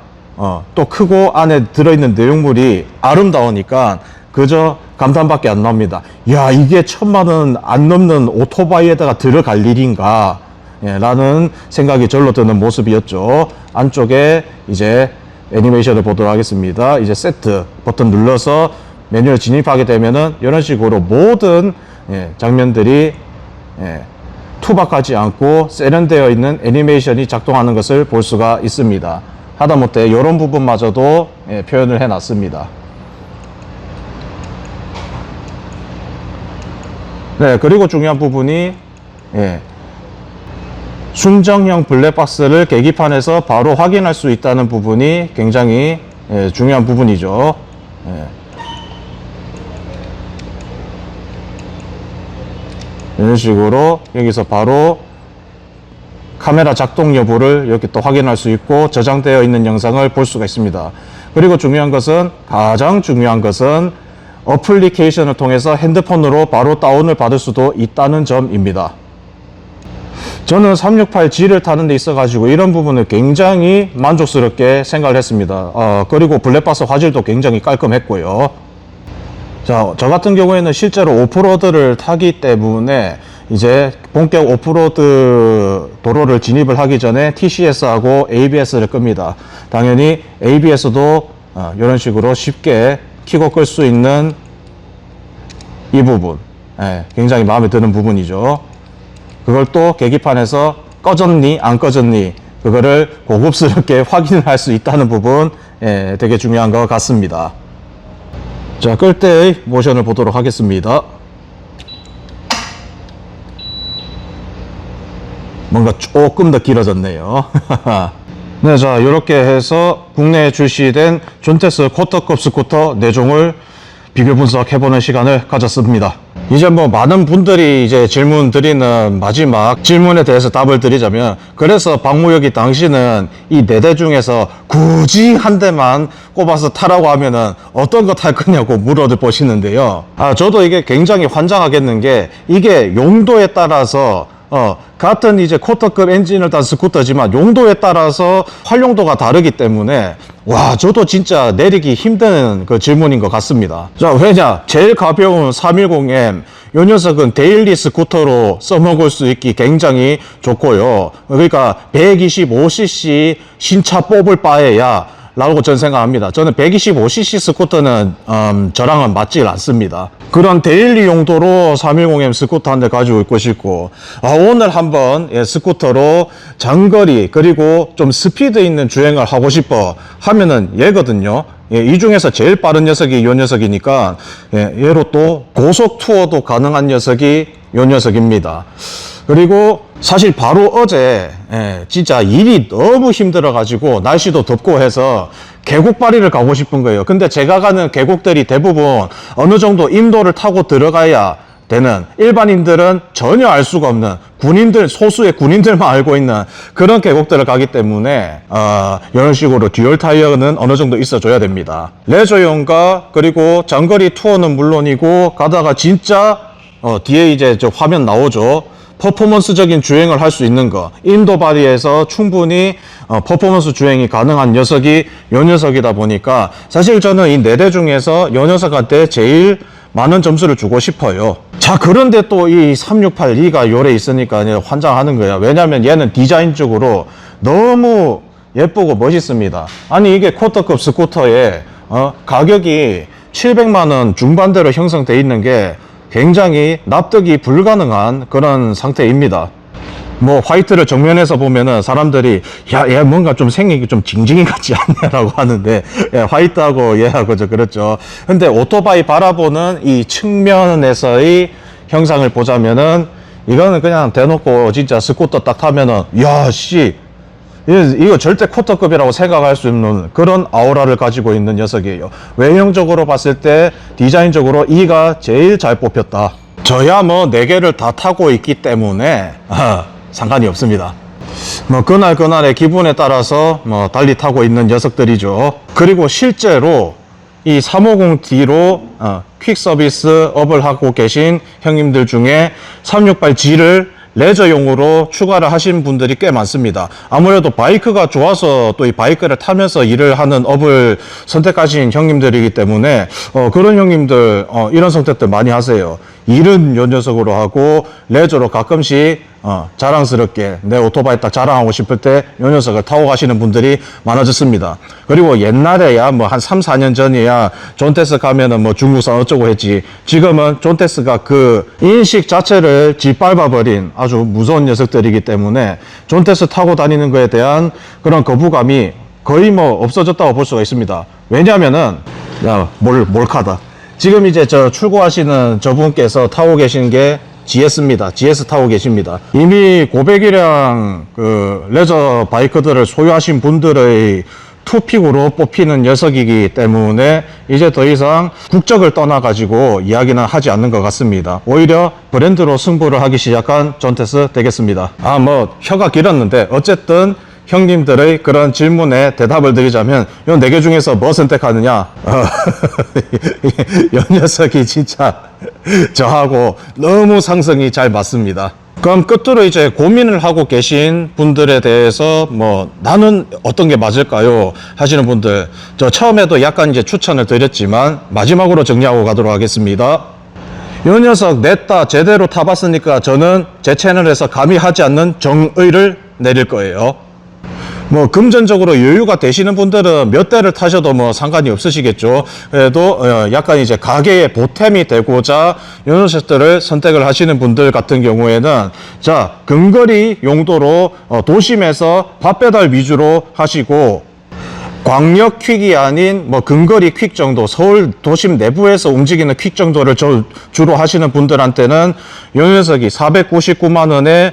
또 크고 안에 들어있는 내용물이 아름다우니까 그저 감탄밖에 안 납니다. 야, 이게 1000만원 안 넘는 오토바이에다가 들어갈 일인가 라는 생각이 절로 드는 모습이었죠. 안쪽에 이제 애니메이션을 보도록 하겠습니다. 이제 세트 버튼 눌러서 메뉴를 진입하게 되면은 이런 식으로 모든 장면들이 투박하지 않고 세련되어 있는 애니메이션이 작동하는 것을 볼 수가 있습니다. 하다못해 이런 부분마저도 표현을 해 놨습니다. 네, 그리고 중요한 부분이 순정형 블랙박스를 계기판에서 바로 확인할 수 있다는 부분이 굉장히 중요한 부분이죠. 이런 식으로 여기서 바로 카메라 작동 여부를 이렇게 또 확인할 수 있고 저장되어 있는 영상을 볼 수가 있습니다. 그리고 가장 중요한 것은 어플리케이션을 통해서 핸드폰으로 바로 다운을 받을 수도 있다는 점입니다. 저는 368G를 타는 데 있어 가지고 이런 부분을 굉장히 만족스럽게 생각을 했습니다. 그리고 블랙박스 화질도 굉장히 깔끔했고요. 자, 저 같은 경우에는 실제로 오프로드를 타기 때문에 이제 본격 오프로드 도로를 진입을 하기 전에 TCS하고 ABS를 끕니다. 당연히 ABS도 이런 식으로 쉽게 켜고 끌 수 있는 이 부분, 굉장히 마음에 드는 부분이죠. 그걸 또 계기판에서 꺼졌니 안 꺼졌니 그거를 고급스럽게 확인을 할 수 있다는 부분 되게 중요한 것 같습니다. 자, 끌 때의 모션을 보도록 하겠습니다. 뭔가 조금 더 길어졌네요. 네, 자, 이렇게 해서 국내에 출시된 존테스 쿼터급 스쿠터 4종을 비교 분석해보는 시간을 가졌습니다. 이제 뭐 많은 분들이 이제 질문 드리는 마지막 질문에 대해서 답을 드리자면, 그래서 박무혁이 당신은 이 4대 중에서 굳이 한 대만 꼽아서 타라고 하면은 어떤 거 탈 거냐고 물어보시는데요. 저도 이게 굉장히 환장하겠는 게, 이게 용도에 따라서 같은 이제 쿼터급 엔진을 단 스쿠터지만 용도에 따라서 활용도가 다르기 때문에, 와, 저도 진짜 내리기 힘든 그 질문인 것 같습니다. 자, 왜냐? 제일 가벼운 310M, 요 녀석은 데일리 스쿠터로 써먹을 수 있기 굉장히 좋고요. 그러니까 125cc 신차 뽑을 바에야 라고 저는 생각합니다. 저는 125cc 스쿠터는 저랑은 맞지 않습니다. 그런 데일리 용도로 310M 스쿠터 한 대 가지고 있고 싶고, 오늘 한번 스쿠터로 장거리 그리고 좀 스피드 있는 주행을 하고 싶어 하면은 얘거든요. 이 중에서 제일 빠른 녀석이 요 녀석이니까, 얘로 또 고속 투어도 가능한 녀석이 요 녀석입니다. 그리고 사실 바로 어제 진짜 일이 너무 힘들어 가지고 날씨도 덥고 해서 계곡바리를 가고 싶은 거예요. 근데 제가 가는 계곡들이 대부분 어느 정도 인도를 타고 들어가야 되는, 일반인들은 전혀 알 수가 없는 군인들, 소수의 군인들만 알고 있는 그런 계곡들을 가기 때문에 이런 식으로 듀얼 타이어는 어느 정도 있어줘야 됩니다. 레저용과 그리고 장거리 투어는 물론이고, 가다가 진짜 뒤에 이제 저 화면 나오죠. 퍼포먼스적인 주행을 할 수 있는 거, 인도바리에서 충분히 퍼포먼스 주행이 가능한 녀석이 요 녀석이다 보니까, 사실 저는 이 4대 중에서 요 녀석한테 제일 많은 점수를 주고 싶어요. 자, 그런데 또 이 3682가 요래 있으니까 환장하는 거야. 왜냐면 얘는 디자인적으로 너무 예쁘고 멋있습니다. 아니, 이게 쿼터급 스쿠터에 가격이 700만 원 중반대로 형성돼 있는 게 굉장히 납득이 불가능한 그런 상태입니다. 뭐 화이트를 정면에서 보면은 사람들이 얘 뭔가 좀 생긴 좀 징징이 같지 않냐라고 하는데, 화이트하고 얘하고 그렇죠. 근데 오토바이 바라보는 이 측면에서의 형상을 보자면은, 이거는 그냥 대놓고 진짜 스쿠터 딱 타면은, 야, 씨, 이거 절대 쿼터급이라고 생각할 수 없는 그런 아우라를 가지고 있는 녀석이에요. 외형적으로 봤을 때 디자인적으로 이가 제일 잘 뽑혔다. 저야 뭐 4개를 다 타고 있기 때문에 상관이 없습니다. 뭐 그날의 기분에 따라서 뭐 달리 타고 있는 녀석들이죠. 그리고 실제로 이 350D로 퀵 서비스 업을 하고 계신 형님들 중에 368G를 레저용으로 추가를 하신 분들이 꽤 많습니다. 아무래도 바이크가 좋아서 또 이 바이크를 타면서 일을 하는 업을 선택하신 형님들이기 때문에 그런 형님들 이런 선택들 많이 하세요. 일은 요 녀석으로 하고 레저로 가끔씩 자랑스럽게 내 오토바이 딱 자랑하고 싶을 때 요 녀석을 타고 가시는 분들이 많아졌습니다. 그리고 옛날에야 뭐 한 3, 4년 전이야 존테스 가면은 뭐 중국산 어쩌고 했지, 지금은 존테스가 그 인식 자체를 짓밟아버린 아주 무서운 녀석들이기 때문에 존테스 타고 다니는 거에 대한 그런 거부감이 거의 뭐 없어졌다고 볼 수가 있습니다. 왜냐면은 몰카다. 지금 이제 출고하시는 저분께서 타고 계신 게 GS입니다. GS 타고 계십니다. 이미 고배기량 그 레저 바이크들을 소유하신 분들의 투픽으로 뽑히는 녀석이기 때문에 이제 더 이상 국적을 떠나가지고 이야기는 하지 않는 것 같습니다. 오히려 브랜드로 승부를 하기 시작한 존테스 되겠습니다. 뭐 혀가 길었는데 어쨌든 형님들의 그런 질문에 대답을 드리자면, 이 4개 중에서 뭐 선택하느냐? 이 녀석이 진짜 저하고 너무 상성이 잘 맞습니다. 그럼 끝으로 이제 고민을 하고 계신 분들에 대해서 뭐 나는 어떤 게 맞을까요? 하시는 분들, 저 처음에도 약간 이제 추천을 드렸지만 마지막으로 정리하고 가도록 하겠습니다. 이 녀석 냈다 제대로 타봤으니까 저는 제 채널에서 감히 하지 않는 정의를 내릴 거예요. 뭐 금전적으로 여유가 되시는 분들은 몇 대를 타셔도 뭐 상관이 없으시겠죠. 그래도 약간 이제 가게에 보탬이 되고자 이런 녀석들을 선택을 하시는 분들 같은 경우에는, 자, 근거리 용도로 도심에서 밥 배달 위주로 하시고, 광역 퀵이 아닌 뭐 근거리 퀵 정도, 서울 도심 내부에서 움직이는 퀵 정도를 주로 하시는 분들한테는 이 녀석이 499만 원에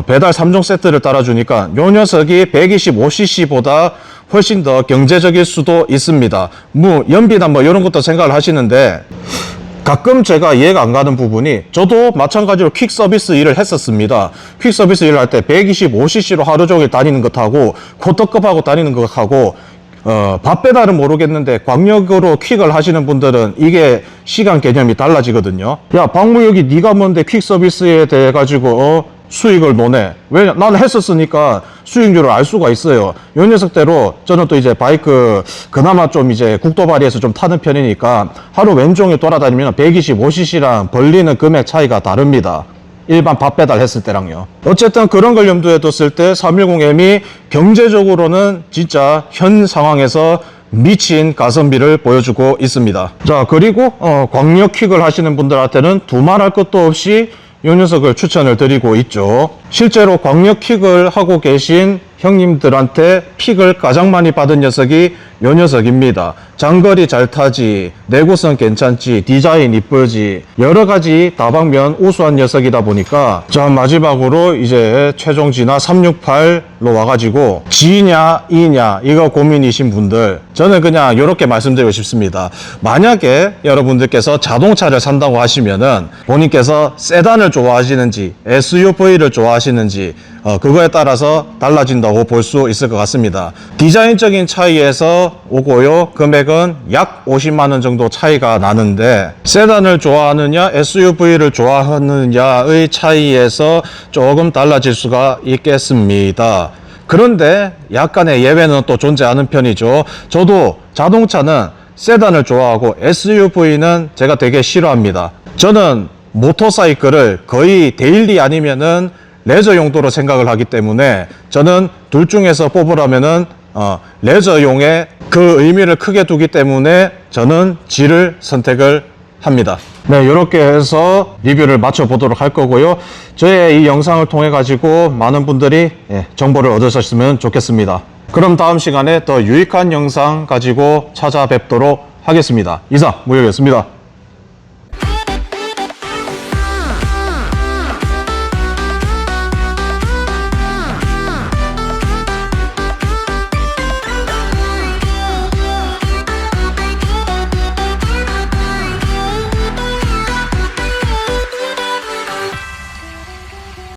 배달 3종 세트를 따라주니까 이 녀석이 125cc보다 훨씬 더 경제적일 수도 있습니다. 뭐 연비나 뭐 이런 것도 생각을 하시는데, 가끔 제가 이해가 안 가는 부분이, 저도 마찬가지로 퀵 서비스 일을 했었습니다. 퀵 서비스 일을 할 때 125cc로 하루 종일 다니는 것하고 쿼터급하고 다니는 것하고 밥 배달은 모르겠는데 광역으로 퀵을 하시는 분들은 이게 시간 개념이 달라지거든요. 야, 박무혁이 네가 뭔데 퀵 서비스에 대해 가지고 수익을 노네. 왜? 나는 했었으니까 수익률을 알 수가 있어요. 요 녀석대로 저는 또 이제 바이크 그나마 좀 이제 국도발이에서 좀 타는 편이니까 하루 왼종일 돌아다니면 125cc랑 벌리는 금액 차이가 다릅니다. 일반 밥 배달 했을 때랑요. 어쨌든 그런 걸 염두에 뒀을 때 310M이 경제적으로는 진짜 현 상황에서 미친 가성비를 보여주고 있습니다. 자, 그리고 광역 퀵을 하시는 분들한테는 두말할 것도 없이 이 녀석을 추천을 드리고 있죠. 실제로 광역 킥을 하고 계신 형님들한테 픽을 가장 많이 받은 녀석이 이 녀석입니다. 장거리 잘 타지, 내구성 괜찮지, 디자인 이쁘지, 여러가지 다방면 우수한 녀석이다 보니까, 자, 마지막으로 이제 최종 진화 368로 와가지고 G냐 E냐 이거 고민이신 분들, 저는 그냥 이렇게 말씀드리고 싶습니다. 만약에 여러분들께서 자동차를 산다고 하시면은 본인께서 세단을 좋아하시는지 SUV를 좋아하시는지 그거에 따라서 달라진다고 볼 수 있을 것 같습니다. 디자인적인 차이에서 오고요, 금액은 약 50만 원 정도 차이가 나는데, 세단을 좋아하느냐 SUV를 좋아하느냐의 차이에서 조금 달라질 수가 있겠습니다. 그런데 약간의 예외는 또 존재하는 편이죠. 저도 자동차는 세단을 좋아하고 SUV는 제가 되게 싫어합니다. 저는 모터사이클을 거의 데일리 아니면은 레저 용도로 생각을 하기 때문에, 저는 둘 중에서 뽑으라면은 레저용의 그 의미를 크게 두기 때문에 저는 G를 선택을 합니다. 네, 이렇게 해서 리뷰를 마쳐 보도록 할 거고요. 저의 이 영상을 통해 가지고 많은 분들이 정보를 얻으셨으면 좋겠습니다. 그럼 다음 시간에 더 유익한 영상 가지고 찾아뵙도록 하겠습니다. 이상 무혁이었습니다.